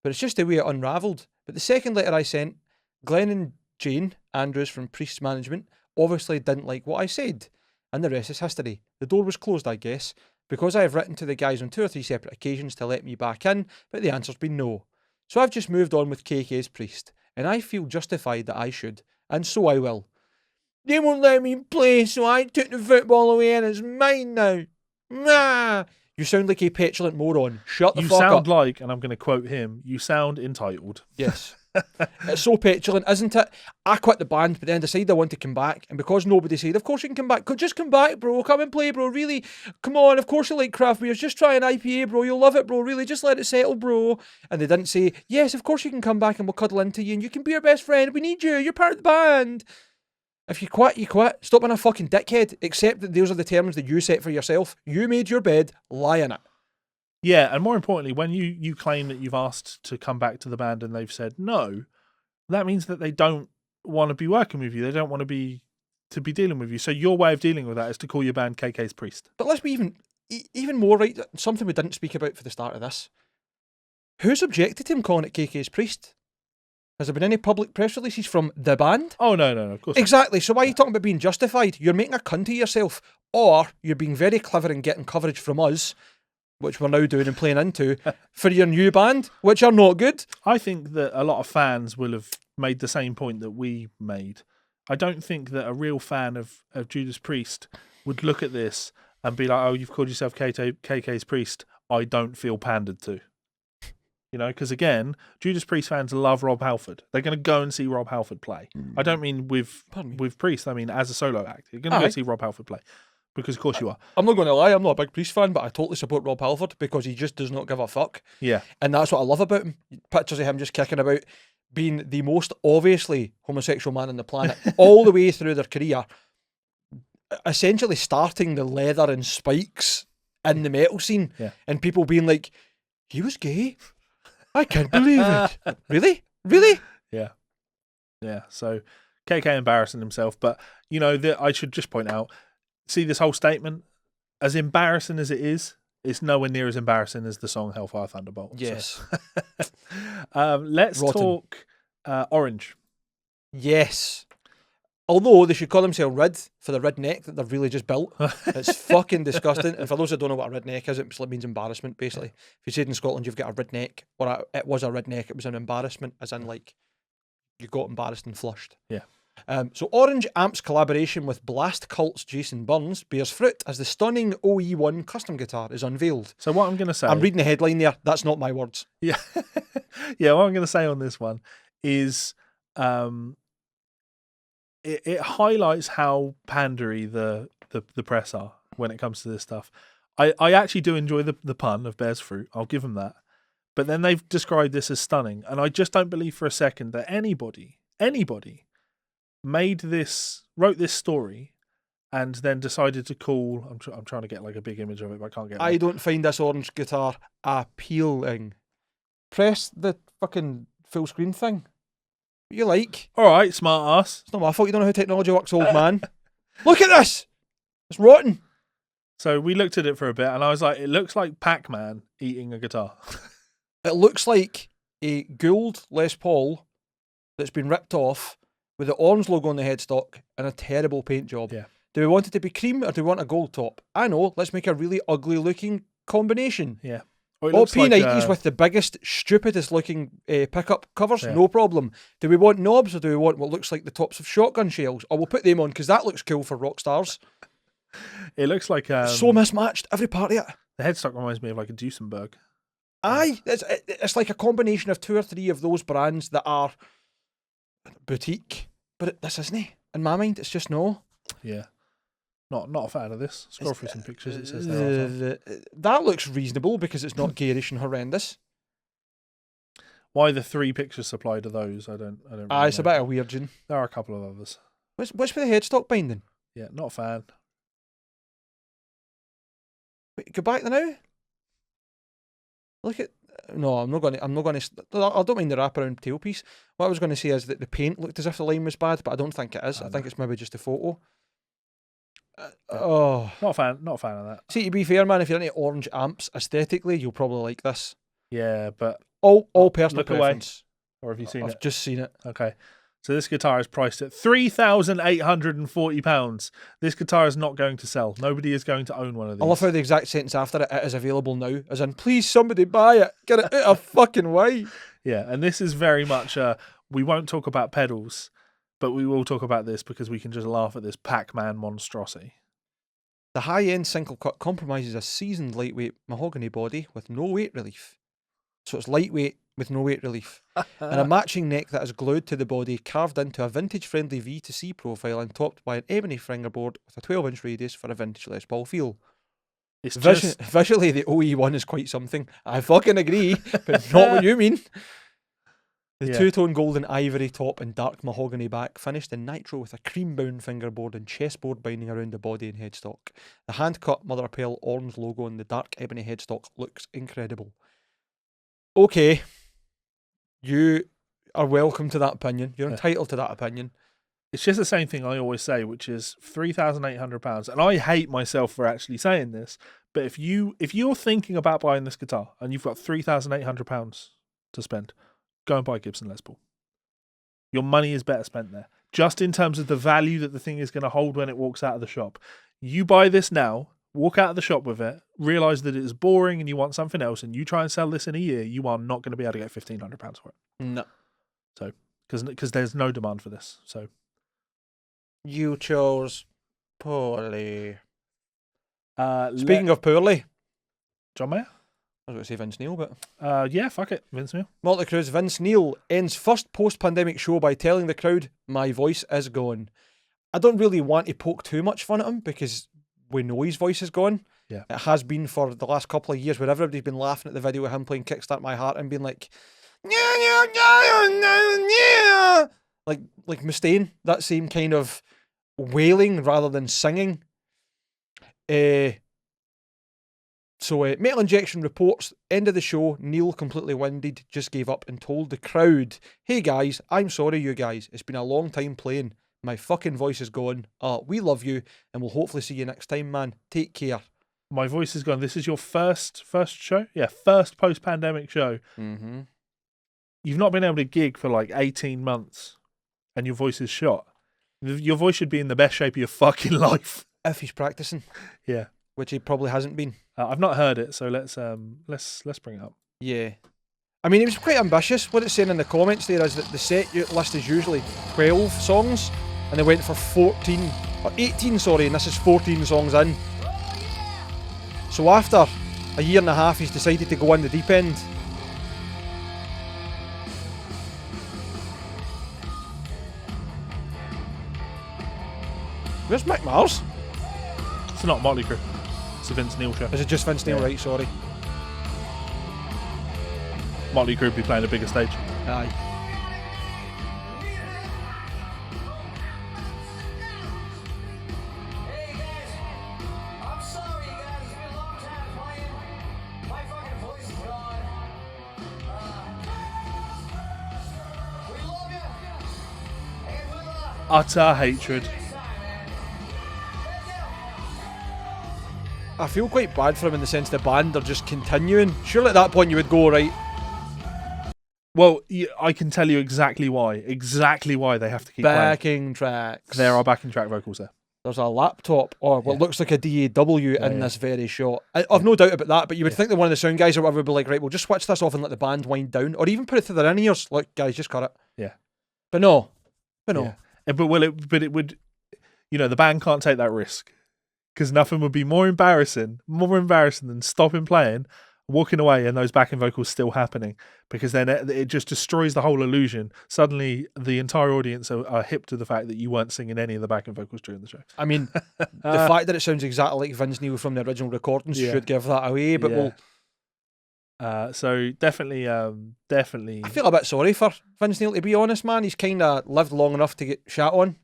But it's just the way it unravelled. But the second letter I sent, Glenn and Jane Andrews from Priest's management obviously didn't like what I said. And the rest is history. The door was closed, I guess, because I have written to the guys on 2 or 3 separate occasions to let me back in, but the answer's been no. So I've just moved on with KK's Priest, and I feel justified that I should, and so I will. They won't let me play, so I took the football away and it's mine now. Nah. You sound like a petulant moron. Shut the fuck up. You sound like, and I'm going to quote him, you sound entitled. Yes. It's so petulant, isn't it? I quit the band, but then decided I want to come back, and because nobody said, of course you can come back, just come back, bro, come and play, bro, really, come on, of course you like craft beers, just try an IPA, bro, you'll love it, bro, really, just let it settle, bro. And they didn't say, yes, of course you can come back and we'll cuddle into you and you can be our best friend, we need you, you're part of the band. If you quit, you quit. Stop being a fucking dickhead. Accept that those are the terms that you set for yourself. You made your bed, lie in it. Yeah, and more importantly, when you claim that you've asked to come back to the band and they've said no, that means that they don't want to be working with you. They don't want to be dealing with you. So your way of dealing with that is to call your band KK's Priest. But let's be even more right. Something we didn't speak about for the start of this. Who's objected to him calling it KK's Priest? Has there been any public press releases from the band? Oh, no, of course exactly. Not. So why are you talking about being justified? You're making a cunt of yourself, or you're being very clever and getting coverage from us, which we're now doing and playing into, for your new band, which are not good. I think that a lot of fans will have made the same point that we made. I don't think that a real fan of Judas Priest would look at this and be like, oh, you've called yourself KK's Priest. I don't feel pandered to. You know, because again, Judas Priest fans love Rob Halford. They're going to go and see Rob Halford play. I don't mean with Priest. I mean as a solo act. You're going to go see Rob Halford play. Because of course you are. I'm not going to lie, I'm not a big Priest fan, but I totally support Rob Halford because he just does not give a fuck. Yeah. And that's what I love about him. Pictures of him just kicking about, being the most obviously homosexual man on the planet, all the way through their career, essentially starting the leather and spikes in the metal scene, and people being like, he was gay? I can't believe it. Really? Really? Yeah. Yeah. So KK embarrassing himself. But, you know, I should just point out, see this whole statement? As embarrassing as it is, it's nowhere near as embarrassing as the song Hellfire Thunderbolt. Yes. So. Let's talk Orange. Yes. Although they should call themselves Rid for the red neck that they've really just built. It's fucking disgusting. And for those that don't know what a red neck is, it means embarrassment, basically. If you said in Scotland you've got a red neck, or it was a red neck, it was an embarrassment, as in like you got embarrassed and flushed. Yeah. So Orange Amp's collaboration with Blast Cult's Jason Burns bears fruit as the stunning OE1 custom guitar is unveiled. So what I'm going to say... I'm reading the headline there. That's not my words. Yeah. Yeah, what I'm going to say on this one is... It highlights how pandery the press are when it comes to this stuff. I actually do enjoy the pun of bear's fruit. I'll give them that. But then they've described this as stunning. And I just don't believe for a second that anybody wrote this story and then decided to call... I'm trying to get like a big image of it, but I can't get one. I don't find this orange guitar appealing. Press the fucking full screen thing. What you like? All right, smart ass. It's not my fault you don't know how technology works, old man. Look at this! It's rotten. So we looked at it for a bit and I was like, it looks like Pac-Man eating a guitar. It looks like a Gould Les Paul that's been ripped off with the orange logo on the headstock and a terrible paint job. Yeah. Do we want it to be cream or do we want a gold top? I know, let's make a really ugly looking combination. Yeah. All P90s with the biggest, stupidest looking pickup covers, no problem. Do we want knobs or do we want what looks like the tops of shotgun shells? Or we'll put them on because that looks cool for rock stars. It looks like... so mismatched, every part of it. The headstock reminds me of like a Duesenberg. Aye, it's like a combination of 2 or 3 of those brands that are boutique. But this isn't. In my mind, it's just no. Yeah. Not a fan of this. Scroll through some pictures. It says there. That looks reasonable because it's not garish and horrendous. Why the 3 pictures supplied are those? I don't. Really it's a bit of weird, June. There are a couple of others. What's with the headstock binding? Yeah, not a fan. Wait, go back there now. Look at. No, I'm not going to. I don't mind the wraparound tailpiece. What I was going to say is that the paint looked as if the line was bad, but I don't think it is. I think it's maybe just a photo. Not a fan of that. See, to be fair, man, if you're into orange amps aesthetically, you'll probably like this. Yeah, but all personal look preference. Away. Or have you seen it? I've just seen it. Okay. So this guitar is priced at £3,840. This guitar is not going to sell. Nobody is going to own one of these. I love how the exact sentence after it is available now, as in, please somebody buy it. Get it out of fucking way. Yeah, and this is very much we won't talk about pedals, but we will talk about this because we can just laugh at this Pac-Man monstrosity. The high-end single cut compromises a seasoned lightweight mahogany body with no weight relief. So it's lightweight with no weight relief. And a matching neck that is glued to the body, carved into a vintage-friendly V to C profile and topped by an ebony fingerboard with a 12-inch radius for a vintage Les Paul feel. It's Visually, the OE1 is quite something. I fucking agree, but not what you mean. The two-tone golden ivory top and dark mahogany back, finished in nitro with a cream-bound fingerboard and chessboard binding around the body and headstock. The hand-cut mother of pearl orange logo on the dark ebony headstock looks incredible. Okay, you are welcome to that opinion. You're entitled to that opinion. It's just the same thing I always say, which is £3,800. And I hate myself for actually saying this, but if you're thinking about buying this guitar and you've got £3,800 to spend, go and buy Gibson Les Paul. Your money is better spent there. Just in terms of the value that the thing is going to hold when it walks out of the shop. You buy this now, walk out of the shop with it, realise that it is boring and you want something else, and you try and sell this in a year, you are not going to be able to get £1,500 for it. No. So, because there's no demand for this. So, you chose poorly. Speaking of poorly, John Mayer? I was going to say Vince Neil, but... yeah, fuck it, Vince Neil. Motley Crue's Vince Neil ends first post-pandemic show by telling the crowd, "My voice is gone." I don't really want to poke too much fun at him because we know his voice is gone. Yeah. It has been for the last couple of years where everybody's been laughing at the video of him playing Kickstart My Heart and being like... Like Mustaine, that same kind of wailing rather than singing. So Metal Injection reports, end of the show, Neil, completely winded, just gave up and told the crowd, "Hey guys, I'm sorry you guys, it's been a long time playing, my fucking voice is gone, we love you, and we'll hopefully see you next time, man, take care." My voice is gone. This is your first show? Yeah, first post-pandemic show. Mm-hmm. You've not been able to gig for like 18 months and your voice is shot. Your voice should be in the best shape of your fucking life. If he's practicing. Yeah. Which he probably hasn't been. I've not heard it, so let's bring it up. Yeah. I mean, it was quite ambitious. What it's saying in the comments there is that the set list is usually 12 songs, and they went for 18, and this is 14 songs in. So after a year and a half, he's decided to go on the deep end. Where's Mick Mars? It's not Motley Crue. It's a Vince Neil show. Is it just Vince Neil? Yeah. Right, sorry. Motley Crue be playing a bigger stage. Aye. Utter hatred. I feel quite bad for him in the sense the band are just continuing. Surely at that point you would go, right? Well, I can tell you exactly why they have to keep backing tracks. There are backing track vocals there. There's a laptop or what looks like a DAW in this very shot. I've no doubt about that, but you would think that one of the sound guys or whatever would be like, right, we'll just switch this off and let the band wind down, or even put it through their in-ears. Look, guys, just cut it. Yeah. But no. Yeah. But it would, the band can't take that risk. Because nothing would be more embarrassing than stopping playing, walking away, and those backing vocals still happening. Because then it just destroys the whole illusion. Suddenly, the entire audience are hip to the fact that you weren't singing any of the backing vocals during the show. I mean, the fact that it sounds exactly like Vince Neil from the original recordings should give that away. But we'll. So definitely. I feel a bit sorry for Vince Neil, to be honest, man. He's kind of lived long enough to get shat on.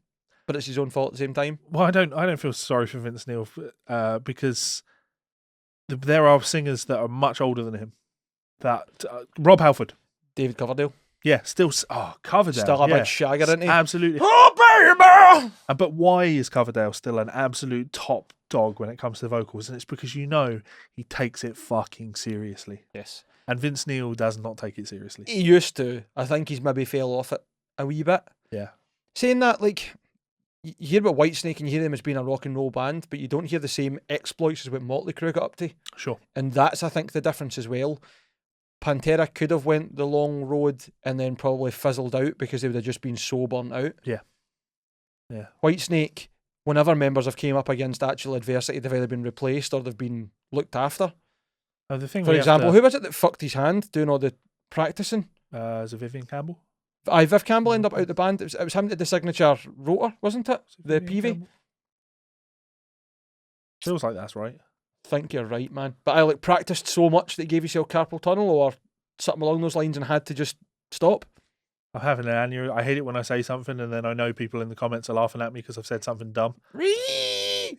But it's his own fault at the same time. Well, I don't feel sorry for Vince Neil because there are singers that are much older than him. That Rob Halford, David Coverdale, still Coverdale, still a big shagger, isn't he? Absolutely. Oh baby! But why is Coverdale still an absolute top dog when it comes to vocals? And it's because he takes it fucking seriously. Yes. And Vince Neil does not take it seriously. He used to. I think he's maybe fell off it a wee bit. Yeah. Saying that, like. You hear about Whitesnake and you hear them as being a rock and roll band, but you don't hear the same exploits as what Motley Crue got up to. Sure. And that's, I think, the difference as well. Pantera could have went the long road and then probably fizzled out because they would have just been so burnt out. Yeah. Whitesnake, whenever members have came up against actual adversity, they've either been replaced or they've been looked after. The thing For example, who was it that fucked his hand doing all the practicing? Is it Vivian Campbell? Viv Campbell ended up out the band. It was him that did the signature rotor, wasn't it? The PV. Feels like that's right. I think you're right, man. But I practiced so much that he gave yourself carpal tunnel or something along those lines and had to just stop. I'm having an aneurysm. I hate it when I say something and then I know people in the comments are laughing at me because I've said something dumb.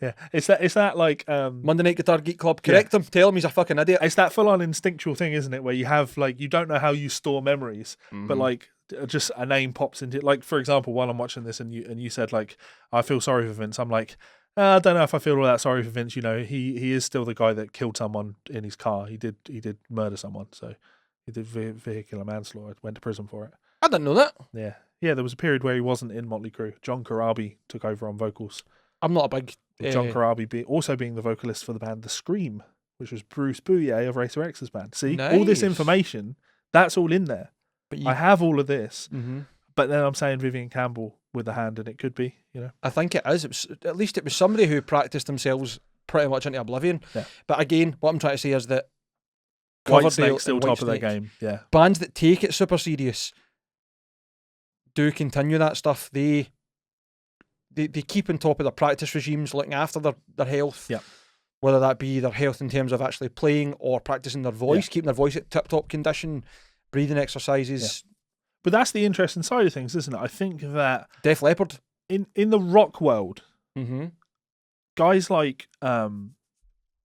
Yeah, it's that like Monday Night Guitar Geek Club. Correct him. Tell him he's a fucking idiot. It's that full on instinctual thing, isn't it? Where you have like you don't know how you store memories, but like just a name pops into it. Like for example, while I'm watching this and you said like I feel sorry for Vince. I'm like I don't know if I feel all that sorry for Vince. You know, he is still the guy that killed someone in his car. He did murder someone. So he did vehicular manslaughter. Went to prison for it. I didn't know that. Yeah. There was a period where he wasn't in Motley Crue. John Corabi took over on vocals. I'm not a big John Corabi also being the vocalist for the band The Scream, which was Bruce Bouillet of Racer X's band. See, all this information, that's all in there. But I have all of this, but then I'm saying Vivian Campbell with the hand, and it could be, you know. I think it is. At least it was somebody who practiced themselves pretty much into oblivion. Yeah. But again, what I'm trying to say is that Whitesnake's still top of their game. Yeah. Bands that take it super serious do continue that stuff. They keep on top of their practice regimes, looking after their health. Yeah. Whether that be their health in terms of actually playing or practicing their voice, keeping their voice at tip-top condition, breathing exercises. Yeah. But that's the interesting side of things, isn't it? I think that Def Leppard in the rock world, guys like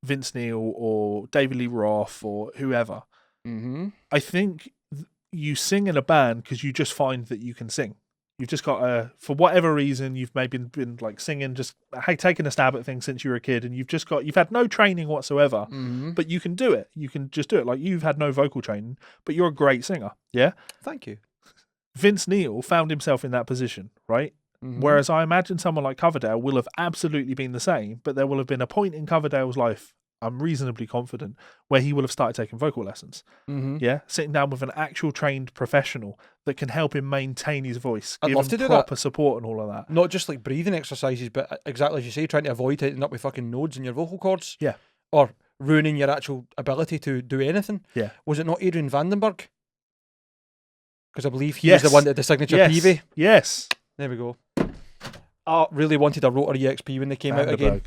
Vince Neil or David Lee Roth or whoever, I think you sing in a band because you just find that you can sing. You've just got for whatever reason, you've maybe been like singing, just taking a stab at things since you were a kid, and you've had no training whatsoever, but you can do it. You can just do it. Like you've had no vocal training, but you're a great singer. Yeah. Thank you. Vince Neil found himself in that position, right? Whereas I imagine someone like Coverdale will have absolutely been the same, but there will have been a point in Coverdale's life, I'm reasonably confident, where he will have started taking vocal lessons. Yeah, sitting down with an actual trained professional that can help him maintain his voice, give him proper support and all of that. Not just like breathing exercises, but exactly as you say, trying to avoid hitting up with fucking nodes in your vocal cords. Yeah. Or ruining your actual ability to do anything. Yeah. Was it not Adrian Vandenberg? Because I believe he was the one that did the signature PV. Yes. There we go. I really wanted a Rotor EXP when they came out again.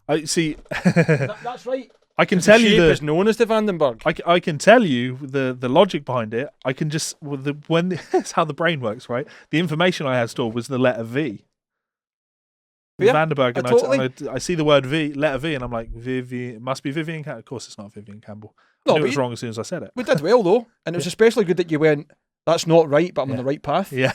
I see. That's right. I can tell you is known as the Vandenberg. I can tell you the logic behind it. I can just that's how the brain works, right? The information I had stored was the letter V. Vandenberg, and I see the word V, letter V, and I'm like, it must be Vivian Campbell. Of course, it's not Vivian Campbell. I knew it was wrong as soon as I said it. We did well though, and it was especially good that you went, that's not right, but I'm on the right path. Yeah.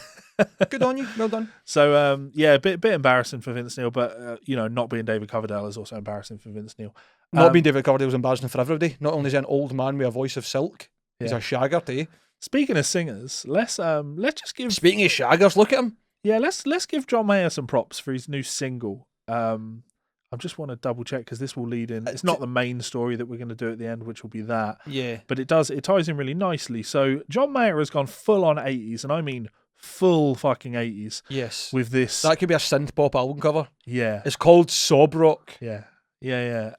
Good on you. Well done. So, a bit embarrassing for Vince Neil, but, not being David Coverdale is also embarrassing for Vince Neil. Not being David Coverdale was embarrassing for everybody. Not only is he an old man with a voice of silk, he's a shagger too. Speaking of singers, let's just give... Speaking of shaggers, look at him. Yeah, let's give John Mayer some props for his new single. I just want to double check because this will lead in. It's not the main story that we're going to do at the end, which will be that. Yeah. But it ties in really nicely. So John Mayer has gone full on 80s, and I mean full fucking 80s. Yes. With this. That could be a synth pop album cover. Yeah. It's called Sob Rock. Yeah.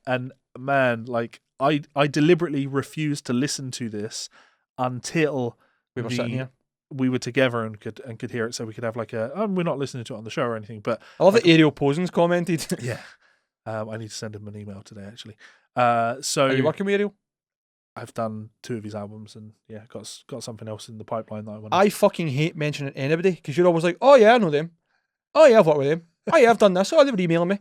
And man, like I deliberately refused to listen to this until we were sitting here. We were together and could hear it, so we could have like we're not listening to it on the show or anything, but I love that Ariel Posens commented. Yeah. I need to send him an email today, actually. So are you working with Ariel? I've done 2 of his albums, and got something else in the pipeline that I want. I fucking hate mentioning anybody because you're always like, oh yeah, I know them. Oh yeah, I've worked with them. Oh yeah, I've done this. Oh, they were emailing me.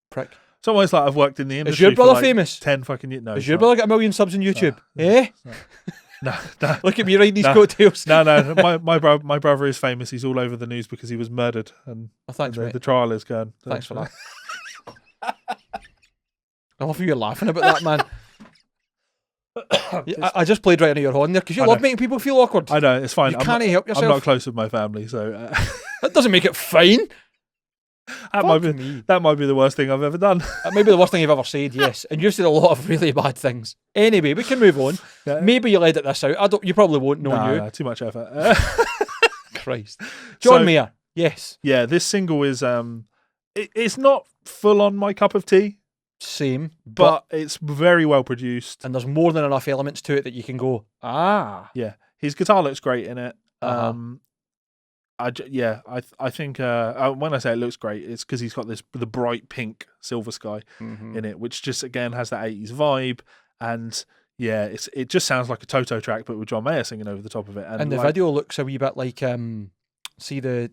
Prick. It's almost like I've worked in the industry. Is your brother for like famous? 10 fucking years. No. Has your brother got 1 million subs on YouTube? Eh? No. Look at me riding these coattails. No. My brother is famous. He's all over the news because he was murdered, and the trial is going. Thanks for that. I love how you're laughing about that, man. I just played right into your horn there because you love making people feel awkward. I know, it's fine. You can't help yourself. I'm not close with my family, so that doesn't make it fine. That might be the worst thing I've ever done. That may be the worst thing you've ever said, yes. And you've said a lot of really bad things. Anyway, we can move on. Yeah. Maybe you'll edit this out. You probably won't know you. No, too much effort. Christ. John Mayer, yes. Yeah, this single is it's not full on my cup of tea. Same. But it's very well produced. And there's more than enough elements to it that you can go, Yeah. His guitar looks great in it. Uh-huh. I think when I say it looks great, it's because he's got the bright pink Silver Sky in it, which just again has that 80s vibe, and yeah, it just sounds like a Toto track, but with John Mayer singing over the top of it. And the video looks a wee bit like see the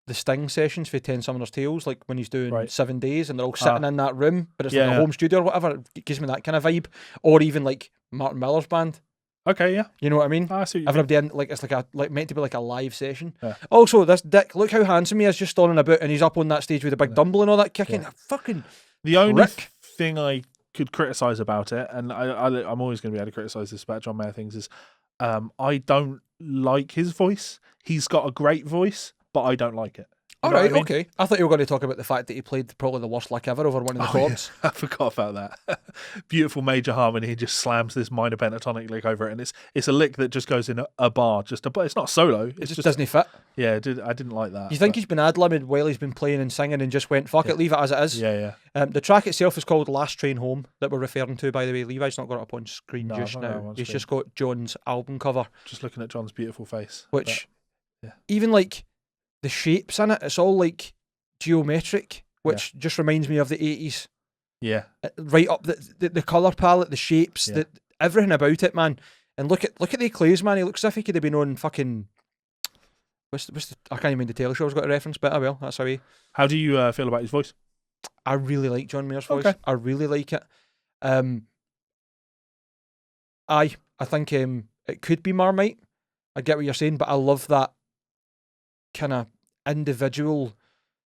Sting sessions for 10 Summoner's Tales, like when he's doing 7 days and they're all sitting in that room, but it's like a home studio or whatever. It gives me that kind of vibe, or even like Martin Miller's band. Okay, yeah. You know what I mean? I see what you Everybody in, like, it's like meant to be like a live session. Yeah. Also, this Dick, look how handsome he is, just stalling about, and he's up on that stage with a big dumble and all that kicking. Yeah. Fucking the only Rick. thing I could criticise about it, and I'm always going to be able to criticise this about John Mayer things, is I don't like his voice. He's got a great voice, but I don't like it. All right, okay. I thought you were going to talk about the fact that he played probably the worst lick ever over one of the chords. Yeah. I forgot about that. Beautiful major harmony. He just slams this minor pentatonic lick over it, and it's a lick that just goes in a bar. But it's not solo. It just doesn't fit. Yeah, I didn't like that. You think he's been ad-libbed while he's been playing and singing and just went, fuck it, leave it as it is? Yeah, yeah. The track itself is called Last Train Home, that we're referring to, by the way. Levi's not got it up on screen just now. He's just got John's album cover. Just looking at John's beautiful face. Which, even like the shapes in it, it's all like geometric, which just reminds me of the 80s. Yeah. Right up the colour palette, the shapes, everything about it, man. And look at the Clays, man. He looks as if he could have been on fucking... What's the I can't even mind the telly show's got a reference, but I will. That's how he... How do you feel about his voice? I really like John Mayer's voice. Okay. I really like it. I think it could be Marmite. I get what you're saying, but I love that kind of individual,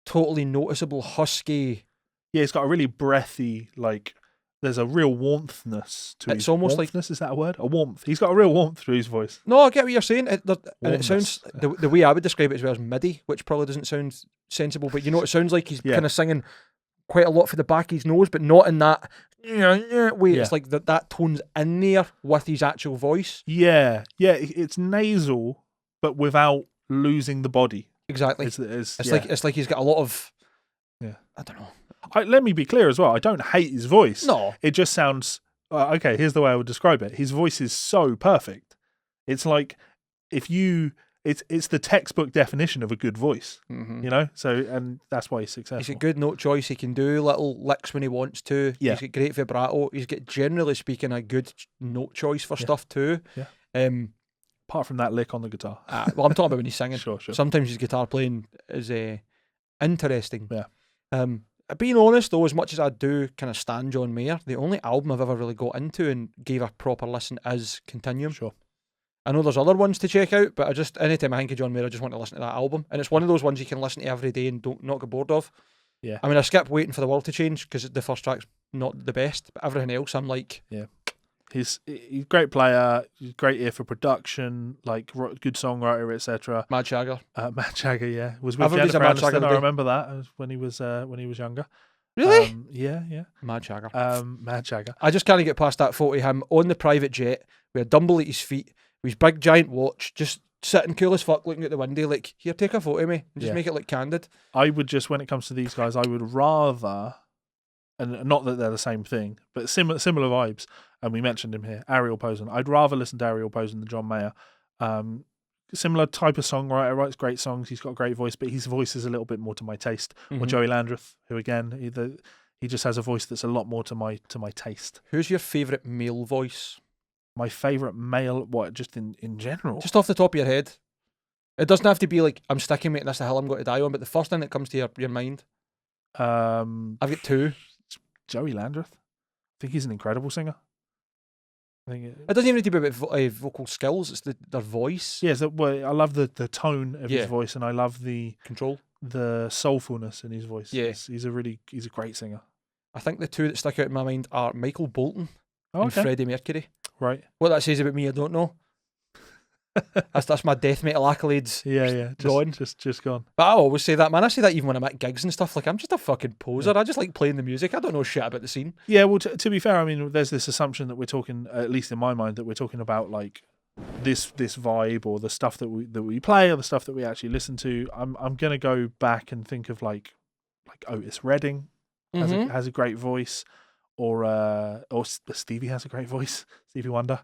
totally noticeable husky. Yeah, it's got a really breathy, like, there's a real warmthness to It's his... almost warmthness, is that a word? A warmth. He's got a real warmth to his voice. No, I get what you're saying. And it Warmness. sounds, the way I would describe it as well as MIDI, which probably doesn't sound sensible, but you know, it sounds like he's kind of singing quite a lot for the back of his nose, but not in that way. It's like that tone's in there with his actual voice. Yeah, it's nasal, but without losing the body. Exactly. It's like he's got a lot of... I don't know. Let me be clear as well. I don't hate his voice. No. It just sounds... okay, here's the way I would describe it. His voice is so perfect. It's like if you... It's the textbook definition of a good voice, you know? So, and that's why he's successful. He's a good note choice. He can do little licks when he wants to. Yeah. He's got great vibrato. He's got, generally speaking, a good note choice for stuff too. Yeah. Apart from that lick on the guitar. Well, I'm talking about when he's singing. Sure. Sometimes his guitar playing is interesting. Yeah. Being honest, though, as much as I do kind of stand John Mayer, the only album I've ever really got into and gave a proper listen is Continuum. Sure. I know there's other ones to check out, but anytime I think of John Mayer, I just want to listen to that album. And it's one of those ones you can listen to every day and not get bored of. Yeah. I mean, I skip Waiting for the World to Change because the first track's not the best, but everything else I'm like... Yeah. He's a great player, he's great ear for production, like good songwriter, etc. Mad Shagger. Matt Shagger, yeah. Was with Everybody's Jennifer a Mad Shagger Aniston, I today. remember that when he was younger. Really? Yeah. Mad Shagger. Mad Shagger. I just can't get past that photo of him on the private jet with a dumble at his feet, with his big giant watch, just sitting cool as fuck looking out the window like, here, take a photo of me and just make it look candid. I would just, when it comes to these guys, I would rather, and not that they're the same thing, but similar vibes, and we mentioned him here, Ariel Posen. I'd rather listen to Ariel Posen than John Mayer. Similar type of songwriter, writes great songs, he's got a great voice, but his voice is a little bit more to my taste. Or Joey Landreth, who again, he just has a voice that's a lot more to my taste. Who's your favourite male voice? My favourite male, just in general? Just off the top of your head. It doesn't have to be like, I'm sticking mate and that's the hill I'm going to die on, but the first thing that comes to your mind. I've got two. Joey Landreth. I think he's an incredible singer. It doesn't even need to be about vocal skills, it's their voice. Yes, I love the tone of his voice, and I love the soulfulness in his voice. Yeah. He's a great singer. I think the two that stick out in my mind are Michael Bolton and Freddie Mercury. Right. What that says about me, I don't know. That's my death metal accolades. Yeah. Gone. Just gone. But I always say that, man. I say that even when I'm at gigs and stuff. Like, I'm just a fucking poser. I just like playing the music. I don't know shit about the scene. Yeah, well, to be fair, I mean, there's this assumption that we're talking, at least in my mind, that we're talking about like this vibe or the stuff that we play or the stuff that we actually listen to. I'm gonna go back and think of like Otis Redding has a great voice, or Stevie has a great voice. Stevie Wonder.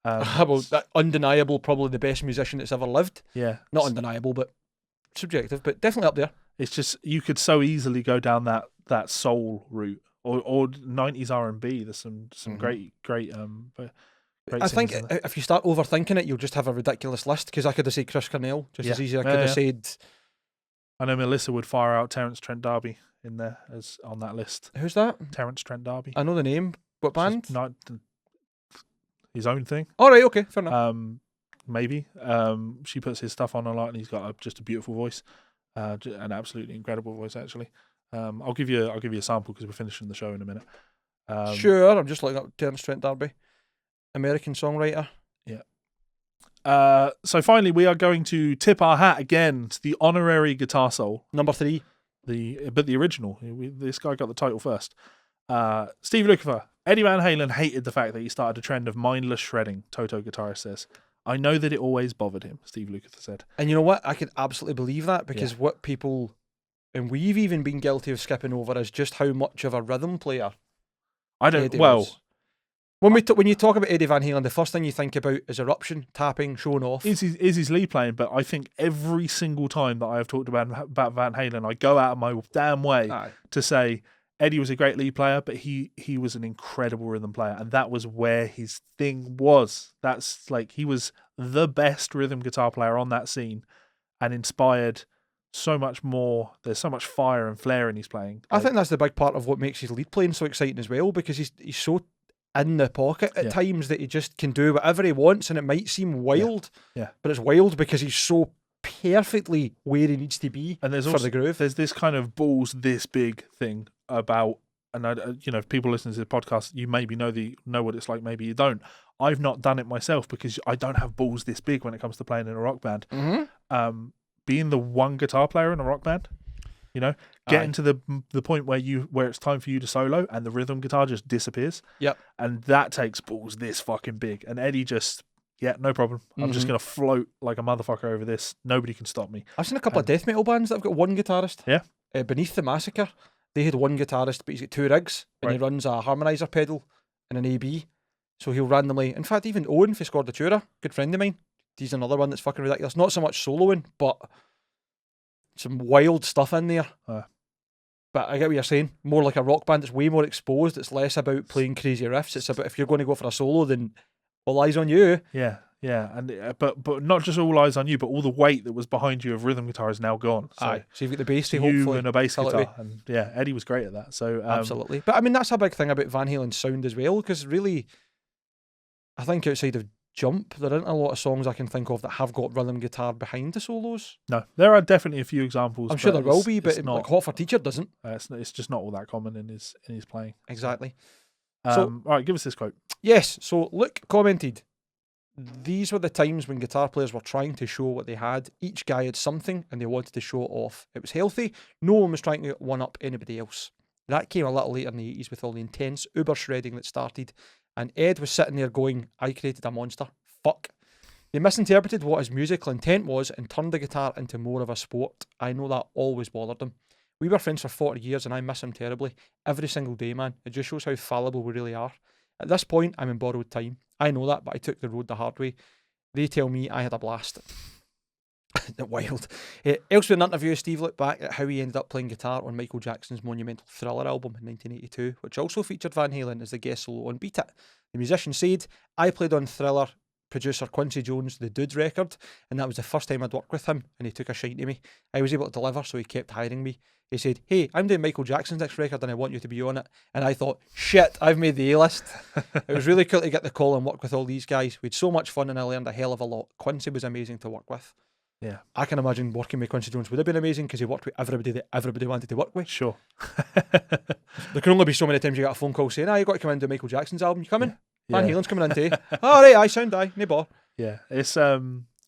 Well, that undeniable, probably the best musician that's ever lived. Yeah, not undeniable, but subjective, but definitely up there. It's just you could so easily go down that soul route or 90s R&B. There's some great I think if you start overthinking it, you'll just have a ridiculous list. Because I could have said Chris Cornell just as easy. I could have said. I know Melissa would fire out Terence Trent D'Arby in there as on that list. Who's that? Terence Trent D'Arby. I know the name. What band? Not his own thing. All right, okay, fair enough. Maybe. She puts his stuff on a lot, and he's got just a beautiful voice, an absolutely incredible voice, actually. I'll give you a sample because we're finishing the show in a minute. Sure, I'm just looking up Terence Trent D'Arby, American songwriter. Yeah. So finally, we are going to tip our hat again to the honorary guitar soul, number 3, but the original. This guy got the title first. Steve Lukather. Eddie Van Halen hated the fact that he started a trend of mindless shredding, Toto guitarist says. I know that it always bothered him, Steve Lukather said. And you know what? I could absolutely believe that because what people, and we've even been guilty of skipping over, is just how much of a rhythm player Eddie was. When you talk about Eddie Van Halen, the first thing you think about is eruption, tapping, showing off. Is his lead playing, but I think every single time that I have talked about Van Halen, I go out of my damn way to say Eddie was a great lead player, but he was an incredible rhythm player, and that was where his thing was. That's like he was the best rhythm guitar player on that scene, and inspired so much more. There's so much fire and flair in his playing. I think that's the big part of what makes his lead playing so exciting as well, because he's so in the pocket at times that he just can do whatever he wants, and it might seem wild, but it's wild because he's so perfectly where he needs to be. And there's the groove. There's this kind of balls this big thing about, and if people listen to the podcast, you maybe know what it's like, maybe you don't. I've not done it myself because I don't have balls this big when it comes to playing in a rock band. Being the one guitar player in a rock band, getting to the point where it's time for you to solo and the rhythm guitar just disappears. Yep. And that takes balls this fucking big. And Eddie just, no problem. I'm just going to float like a motherfucker over this. Nobody can stop me. I've seen a couple of death metal bands that have got one guitarist. Yeah. Beneath the Massacre, they had one guitarist, but he's got 2 rigs, and he runs a harmonizer pedal and an AB. So he'll randomly, in fact, even Owen for Scordatura, good friend of mine, he's another one that's fucking ridiculous. Not so much soloing, but some wild stuff in there. But I get what you're saying. More like a rock band. It's way more exposed. It's less about playing crazy riffs. It's about if you're going to go for a solo, then all eyes on you. Yeah. And but not just all eyes on you, but all the weight that was behind you of rhythm guitar is now gone. So you've got the bass to hopefully and a bass guitar, and Eddie was great at that. So absolutely. But I mean, that's a big thing about Van Halen's sound as well, because really, I think outside of Jump, there aren't a lot of songs I can think of that have got rhythm guitar behind the solos. No, there are definitely a few examples. I'm sure there will be, but like Hot for Teacher doesn't. It's just not all that common in his playing. Exactly. All right, give us this quote. Yes. So Luke commented, "These were the times when guitar players were trying to show what they had. Each guy had something and they wanted to show it off. It was healthy. No one was trying to one-up anybody else. That came a little later in the 80s with all the intense uber shredding that started. And Ed was sitting there going, I created a monster. Fuck. They misinterpreted what his musical intent was and turned the guitar into more of a sport. I know that always bothered him. We were friends for 40 years and I miss him terribly. Every single day, man. It just shows how fallible we really are. At this point, I'm in borrowed time. I know that, but I took the road the hard way. They tell me I had a blast." Wild. Elsewhere in an interview, Steve looked back at how he ended up playing guitar on Michael Jackson's monumental Thriller album in 1982, which also featured Van Halen as the guest solo on Beat It. The musician said, "I played on Thriller producer Quincy Jones' The Dude record, and that was the first time I'd worked with him, and he took a shine to me. I was able to deliver, so he kept hiring me. He said, hey, I'm doing Michael Jackson's next record and I want you to be on it. And I thought, shit, I've made the A-list. It was really cool to get the call and work with all these guys. We had so much fun and I learned a hell of a lot. Quincy was amazing to work with." Yeah. I can imagine working with Quincy Jones would have been amazing because he worked with everybody that everybody wanted to work with. Sure. There can only be so many times you get a phone call saying, you got to come in and do Michael Jackson's album. You coming? Yeah. Van Halen's coming in too. Oh, right, I sound no bother. Yeah, it's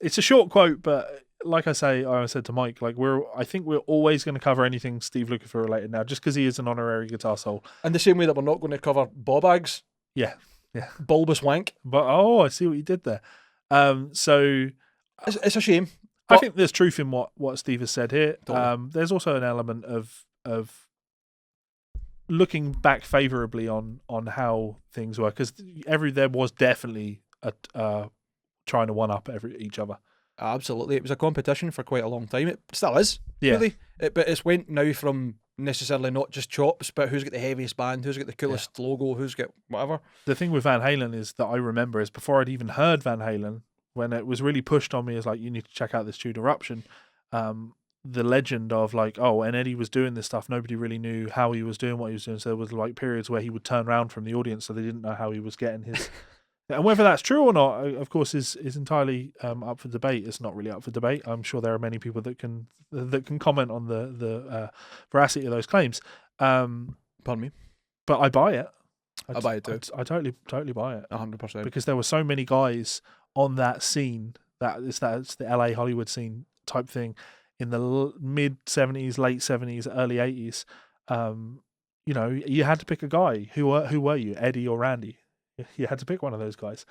it's a short quote, but like I said to Mike, like I think we're always going to cover anything Steve Lukather related now, just because he is an honorary guitar soul. And the same way that we're not going to cover ball bags. Yeah. Bulbous wank. But I see what you did there. So it's a shame. I think there's truth in what Steve has said here. Totally. There's also an element of looking back favourably on how things were, because there was definitely trying to one up each other. Absolutely, it was a competition for quite a long time. It still is, Yeah. really. But it's went now from necessarily not just chops, but who's got the heaviest band, who's got the coolest logo, who's got whatever. The thing with Van Halen is that I remember is before I'd even heard Van Halen, when it was really pushed on me as like, you need to check out this Tune Eruption, the legend of like, and Eddie was doing this stuff, nobody really knew how he was doing what he was doing, so there was like periods where he would turn around from the audience, so they didn't know how he was getting his and whether that's true or not, of course, is entirely up for debate. It's not really up for debate. I'm sure there are many people that can comment on the veracity of those claims. Pardon me, but I buy it. I buy it too. I totally buy it. 100%. Because there were so many guys on that scene, that's the LA Hollywood scene type thing in the mid 70s, late 70s, early 80s. You had to pick a guy. Who were you, Eddie or Randy? You had to pick one of those guys.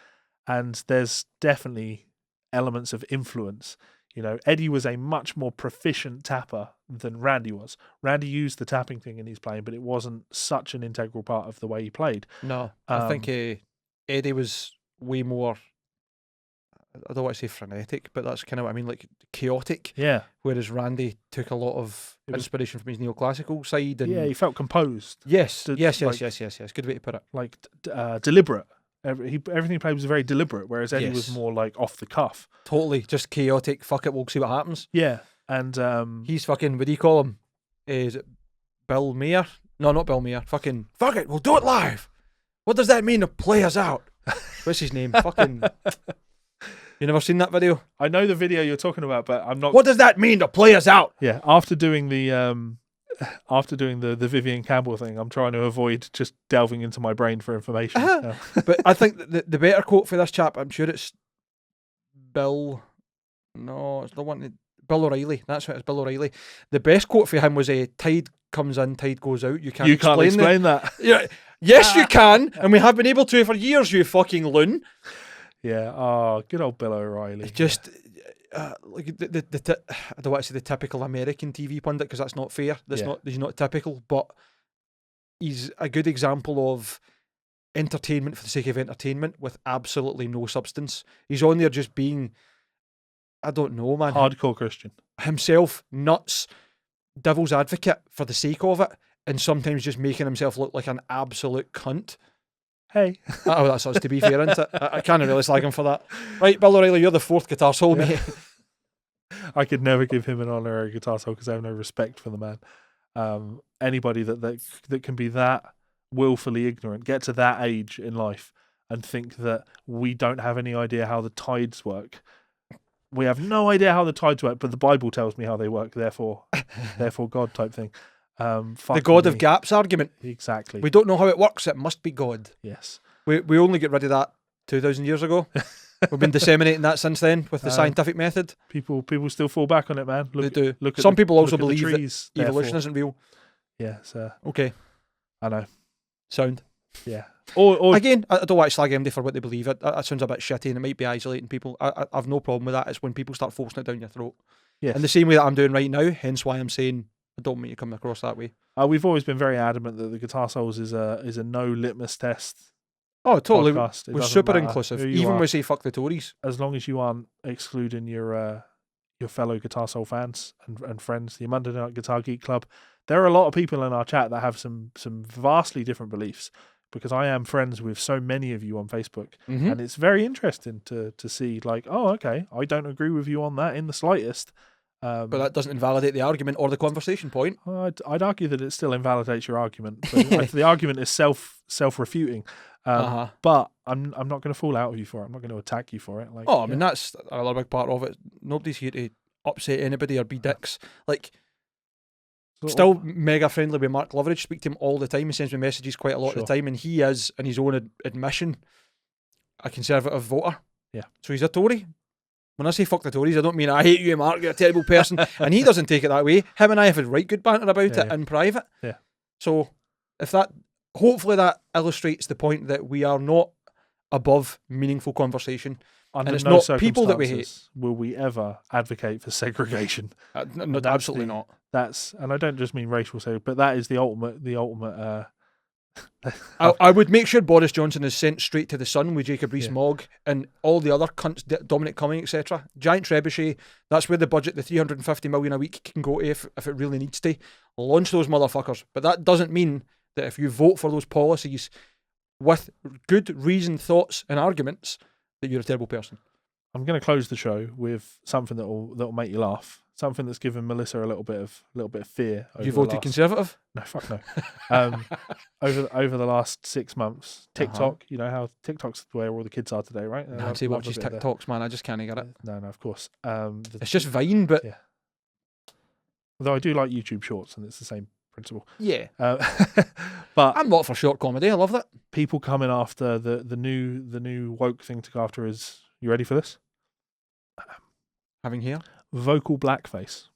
And there's definitely elements of influence. Eddie was a much more proficient tapper than Randy was. Randy used the tapping thing in his playing, but it wasn't such an integral part of the way he played. No, I think Eddie was way more, I don't want to say frenetic, but that's kind of what I mean, like chaotic. Yeah. Whereas Randy took a lot of inspiration from his neoclassical side. And he felt composed. Yes. Good way to put it. Like deliberate. Everything he played was very deliberate, whereas Eddie was more like off the cuff. Totally, just chaotic. Fuck it, we'll see what happens. Yeah, and he's fucking. What do you call him? Is it Bill Mayer? No, not Bill Mayer. Fucking fuck it, we'll do it live. What does that mean to play us out? What's his name? Fucking. You never seen that video? I know the video you're talking about, but I'm not. What does that mean to play us out? Yeah, after doing the Vivian Campbell thing, I'm trying to avoid just delving into my brain for information. But I think the better quote for this chap, I'm sure it's Bill. No, it's the one. Bill O'Reilly. That's what it's. Bill O'Reilly. The best quote for him was a tide comes in, tide goes out. You can't explain that. Yeah. Yes, you can, and we have been able to for years. You fucking loon. Yeah. Oh, good old Bill O'Reilly. Just. Like I don't want to say the typical American TV pundit, because that's not fair. He's not typical, but he's a good example of entertainment for the sake of entertainment with absolutely no substance. He's on there just being, I don't know, man, hardcore Christian himself, nuts, devil's advocate for the sake of it, and sometimes just making himself look like an absolute cunt. Hey. Oh, that's us, to be fair, isn't it? I can't really slag him for that. Right, Bill O'Reilly, you're the fourth guitar solo, mate. I could never give him an honorary guitar solo because I have no respect for the man. Anybody that can be that willfully ignorant, get to that age in life and think that we don't have any idea how the tides work. We have no idea how the tides work, but the Bible tells me how they work, therefore God type thing. The God of gaps argument. Exactly. We don't know how it works. It must be God. Yes. We only get rid of that 2,000 years ago. We've been disseminating that since then with the scientific method. People still fall back on it, man. They do. Look at Some people also look at believe trees, that evolution isn't real. Yeah. Okay. I know. Sound. Yeah. Or again, I don't want to slag MD for what they believe. That sounds a bit shitty, and it might be isolating people. I've no problem with that. It's when people start forcing it down your throat. Yes. In the same way that I'm doing right now, hence why I'm saying I don't mean to come across that way. We've always been very adamant that the Guitar Souls is a no litmus test. Oh, totally. We're super matter inclusive. Even when we say fuck the Tories. As long as you aren't excluding your fellow Guitar Soul fans and friends, the Monday Night Guitar Geek Club. There are a lot of people in our chat that have some vastly different beliefs, because I am friends with so many of you on Facebook. Mm-hmm. And it's very interesting to see, like, oh, okay, I don't agree with you on that in the slightest. But that doesn't invalidate the argument or the conversation point. I'd argue that it still invalidates your argument. But the argument is self-refuting. But I'm not going to fall out with you for it. I'm not going to attack you for it. I mean, that's another big part of it. Nobody's here to upset anybody or be dicks. Like, still mega friendly with Mark Loveridge. Speak to him all the time. He sends me messages quite a lot of the time, and he is, in his own admission, a Conservative voter. Yeah. So he's a Tory. When I say fuck the Tories, I don't mean I hate you, Mark, you're a terrible person. And he doesn't take it that way. Him and I have had right good banter about it in private. Yeah. So hopefully that illustrates the point that we are not above meaningful conversation. Under and it's no not people that we hate. Will we ever advocate for segregation? No, absolutely not. And I don't just mean racial segregation, but that is the ultimate. I would make sure Boris Johnson is sent straight to the sun with Jacob Rees-Mogg and all the other cunts, Dominic Cumming, etc. Giant trebuchet. That's where the budget, the 350 million a week, can go to if it really needs to. Launch those motherfuckers. But that doesn't mean that if you vote for those policies with good reasoned thoughts and arguments, that you're a terrible person. I'm going to close the show with something that'll make you laugh. Something that's given Melissa a little bit of fear. You voted Conservative? No, fuck no. Over the last 6 months, TikTok. You know how TikTok's where all the kids are today, right? Nancy watches TikToks, man. I just can't get it. No, of course. It's just Vine, but yeah. Although I do like YouTube Shorts, and it's the same principle. Yeah. But I'm not for short comedy. I love that. People coming after the new woke thing to go after is. You ready for this? Having here vocal blackface.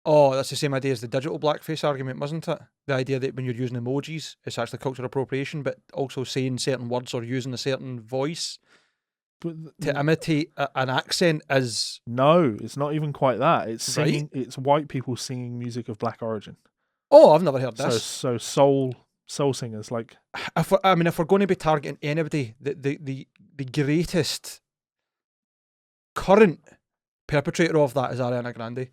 Oh, that's the same idea as the digital blackface argument, wasn't it? The idea that when you're using emojis, it's actually cultural appropriation, but also saying certain words or using a certain voice to imitate an accent is... No, it's not even quite that. It's singing. Right? It's white people singing music of black origin. Oh, I've never heard this. So soul singers like... If we're going to be targeting anybody, the greatest current perpetrator of that is Ariana Grande.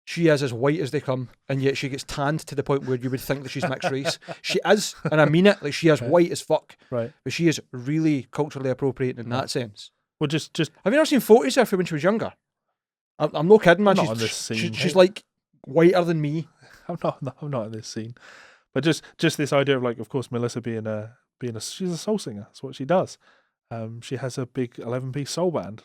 She is as white as they come, and yet she gets tanned to the point where you would think that she's mixed race. She is, and I mean it. Like, she is white as fuck. Right. But she is really culturally appropriating in that sense. Well, just have you ever seen photos of her when she was younger? I'm no kidding, man. She's like whiter than me. I'm not in this scene. But just this idea of, like, of course, Melissa being she's a soul singer. That's what she does. She has a big 11-piece soul band.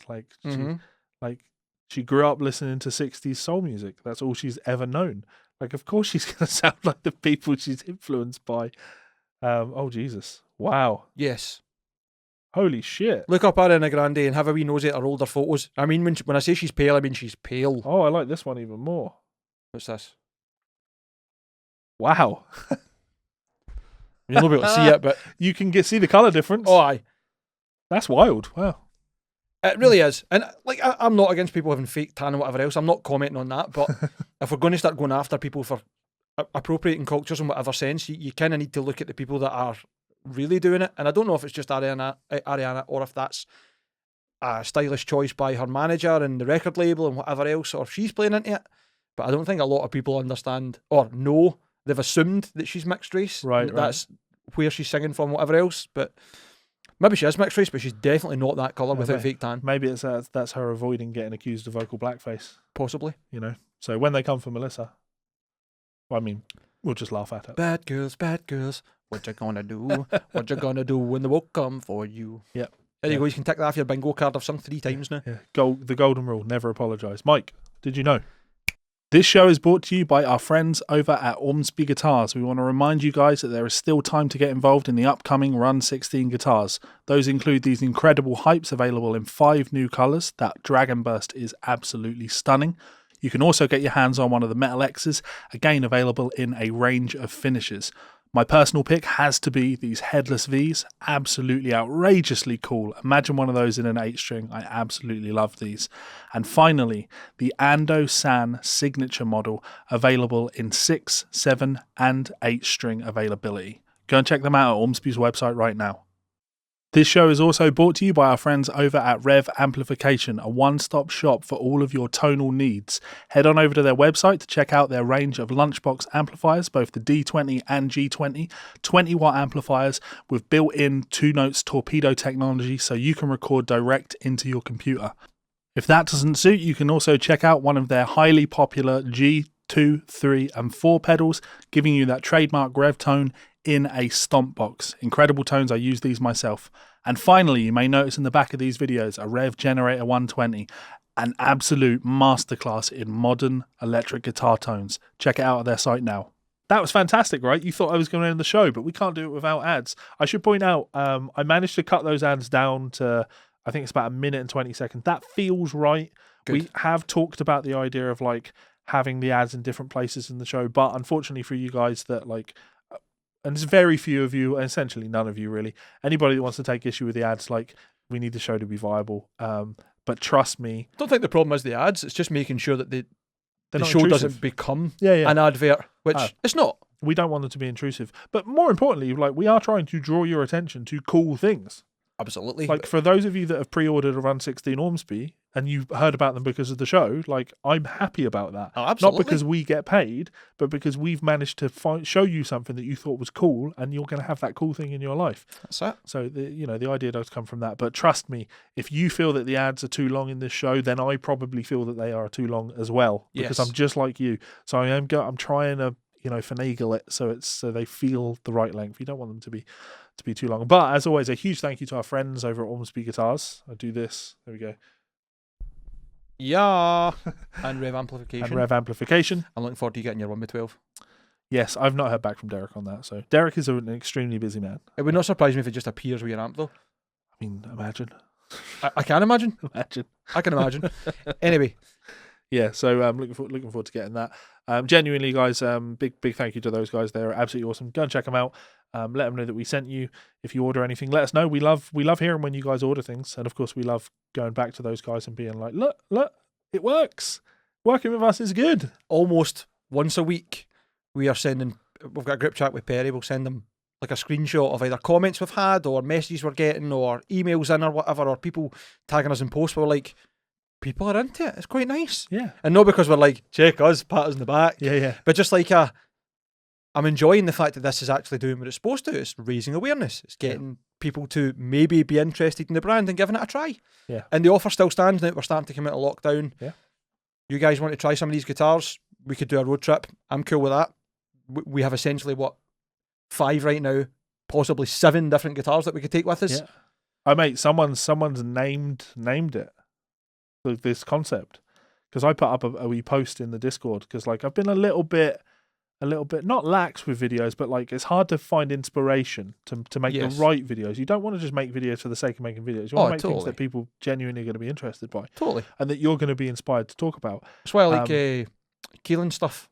She grew up listening to 60s soul music. That's all she's ever known. Like, of course she's going to sound like the people she's influenced by. Oh, Jesus. Wow. Yes. Holy shit. Look up Ariana Grande and have a wee nosy at her older photos. I mean, when I say she's pale, I mean she's pale. Oh, I like this one even more. What's this? Wow. You'll not be able to see it, but... You can see the colour difference. Oh, aye. That's wild. Wow. It really is. And like, I'm not against people having fake tan and whatever else. I'm not commenting on that. But if we're going to start going after people for appropriating cultures in whatever sense, you kind of need to look at the people that are really doing it. And I don't know if it's just Ariana or if that's a stylish choice by her manager and the record label and whatever else, or if she's playing into it. But I don't think a lot of people understand or know. They've assumed that she's mixed race. Right. That's where she's singing from, whatever else. But... maybe she is mixed race, but she's definitely not that colour without fake tan. Maybe it's that's her avoiding getting accused of vocal blackface. Possibly. You know? So when they come for Melissa, well, I mean, we'll just laugh at it. Bad girls, what you gonna do? What you gonna do when the woke come for you? Yep. There you go, you can tick that off your bingo card. I've sung 3 times now. Yeah. The golden rule, never apologise. Mike, did you know? This show is brought to you by our friends over at Ormsby Guitars. We want to remind you guys that there is still time to get involved in the upcoming Run 16 guitars. Those include these incredible hypes available in 5 new colours. That Dragon Burst is absolutely stunning. You can also get your hands on one of the Metal X's, again available in a range of finishes. My personal pick has to be these headless Vs, absolutely outrageously cool. Imagine one of those in an 8-string. I absolutely love these. And finally, the Ando San signature model, available in 6, 7 and 8-string availability. Go and check them out at Ormsby's website right now. This show is also brought to you by our friends over at Rev Amplification, a one-stop shop for all of your tonal needs. Head on over to their website to check out their range of lunchbox amplifiers, both the D20 and G20, 20-watt amplifiers with built-in 2-notes torpedo technology so you can record direct into your computer. If that doesn't suit, you can also check out one of their highly popular G2, 3 and 4 pedals, giving you that trademark Rev tone in a stomp box. Incredible tones, I use these myself. And finally, you may notice in the back of these videos a Rev Generator 120, an absolute masterclass in modern electric guitar tones. Check it out at their site now. That was fantastic, right? You thought I was going to end the show, but we can't do it without ads. I should point out, I managed to cut those ads down to I think it's about 1 minute and 20 seconds. That feels right. Good. We have talked about the idea of like having the ads in different places in the show, but unfortunately for you guys that like, and there's very few of you, essentially none of you really, anybody that wants to take issue with the ads, like we need the show to be viable. But trust me, I don't think the problem is the ads. It's just making sure that the not show intrusive. doesn't become Yeah. an advert, which it's not. We don't want them to be intrusive. But more importantly, like we are trying to draw your attention to cool things. Absolutely. Like for those of you that have pre-ordered a Run 16 Ormsby and you've heard about them because of the show, like I'm happy about that. Oh, absolutely. Not because we get paid, but because we've managed to show you something that you thought was cool, and you're going to have that cool thing in your life. That's it. So the idea does come from that. But trust me, if you feel that the ads are too long in this show, then I probably feel that they are too long as well. Because Yes. I'm just like you. So I'm trying to finagle it so they feel the right length. You don't want them to be too long. But as always, a huge thank you to our friends over at Ormsby Guitars. I do this. There we go. Yeah. And Rev Amplification. And Rev Amplification. I'm looking forward to you getting your 1x12. Yes, I've not heard back from Derek on that. So Derek is an extremely busy man. It would not surprise me if it just appears with your amp, though. I mean, imagine. I can imagine. Imagine. I can imagine. Anyway. Yeah, so I'm looking forward to getting that. Genuinely, guys, big thank you to those guys. They're absolutely awesome. Go and check them out. Let them know that we sent you. If you order anything, let us know. We love hearing when you guys order things, and of course, we love going back to those guys and being like, look, it works. Working with us is good. Almost once a week, we've got a group chat with Perry. We'll send them like a screenshot of either comments we've had or messages we're getting or emails in or whatever, or people tagging us in posts. We're like, people are into it. It's quite nice. Yeah. And not because we're like, check us, pat us in the back. Yeah. But just like I'm enjoying the fact that this is actually doing what it's supposed to. It's raising awareness. It's getting people to maybe be interested in the brand and giving it a try. Yeah. And the offer still stands now that we're starting to come out of lockdown. Yeah. You guys want to try some of these guitars? We could do a road trip. I'm cool with that. We have essentially, 5 right now, possibly 7 different guitars that we could take with us. Yeah. Oh, mate, someone's named it. This concept, because I put up a wee post in the Discord, because like I've been a little bit not lax with videos, but like it's hard to find inspiration to make the right videos. You don't want to just make videos for the sake of making videos. You want to make things that people genuinely are going to be interested by. Totally. And that you're going to be inspired to talk about. That's why I like Keelan stuff.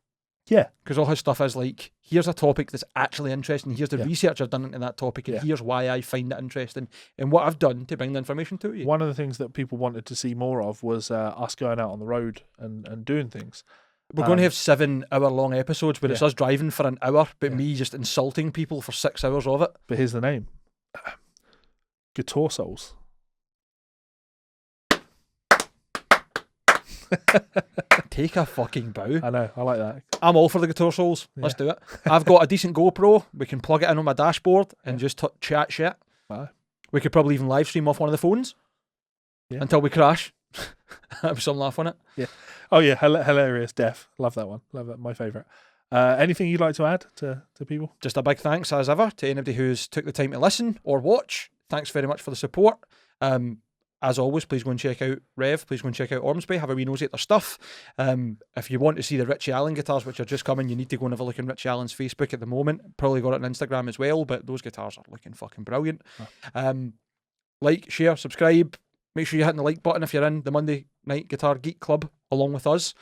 Yeah. Because all his stuff is like, here's a topic that's actually interesting. Here's the research I've done into that topic, and here's why I find it interesting and what I've done to bring the information to you. One of the things that people wanted to see more of was us going out on the road and doing things. We're going to have 7-hour-long episodes where it's us driving for an hour, but me just insulting people for 6 hours of it. But here's the name. Guitar Souls. Take a fucking bow. I know, I like that. I'm all for the Guitar Souls. Let's do it. I've got a decent GoPro. We can plug it in on my dashboard and just chat shit. Wow. We could probably even live stream off one of the phones until we crash. Have some laugh on it. Yeah. Oh yeah, hilarious. Def. Love that one. Love that. My favourite. Anything you'd like to add to people? Just a big thanks as ever to anybody who's took the time to listen or watch. Thanks very much for the support. As always, please go and check out Rev. Please go and check out Ormsby. Have a wee nosy at their stuff. If you want to see the Richie Allen guitars, which are just coming, you need to go and have a look on Richie Allen's Facebook at the moment. Probably got it on Instagram as well, but those guitars are looking fucking brilliant. Like, share, subscribe. Make sure you're hitting the like button if you're in the Monday Night Guitar Geek Club along with us.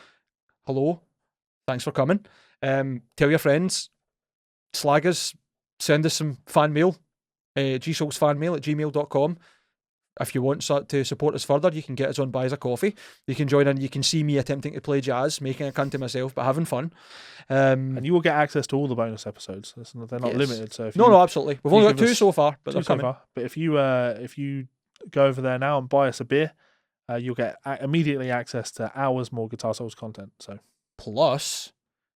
Hello. Thanks for coming. Tell your friends. Slag us. Send us some fan mail. GsolesFanMail at gmail.com. If you want to support us further, you can get us on Buy Us a Coffee. You can join in. You can see me attempting to play jazz, making a cunt of myself, but having fun. And you will get access to all the bonus episodes. They're not limited. So if no, absolutely. We've only got 2 so far, but they're coming. But if you go over there now and buy us a beer, you'll get immediately access to hours more Guitar Souls content. So plus,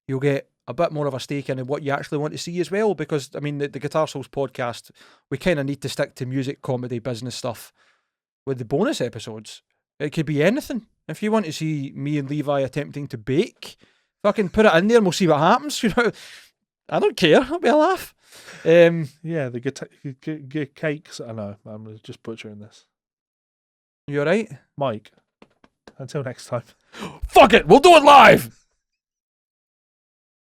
you'll get a bit more of a stake in what you actually want to see as well, because I mean the Guitar Souls podcast, we kind of need to stick to music, comedy, business stuff. With the bonus episodes, it could be anything. If you want to see me and Levi attempting to bake, fucking put it in there and we'll see what happens. You know, I don't care. It'll be a laugh. Yeah, the cakes. I know. I'm just butchering this. You alright, Mike? Until next time. Fuck it. We'll do it live.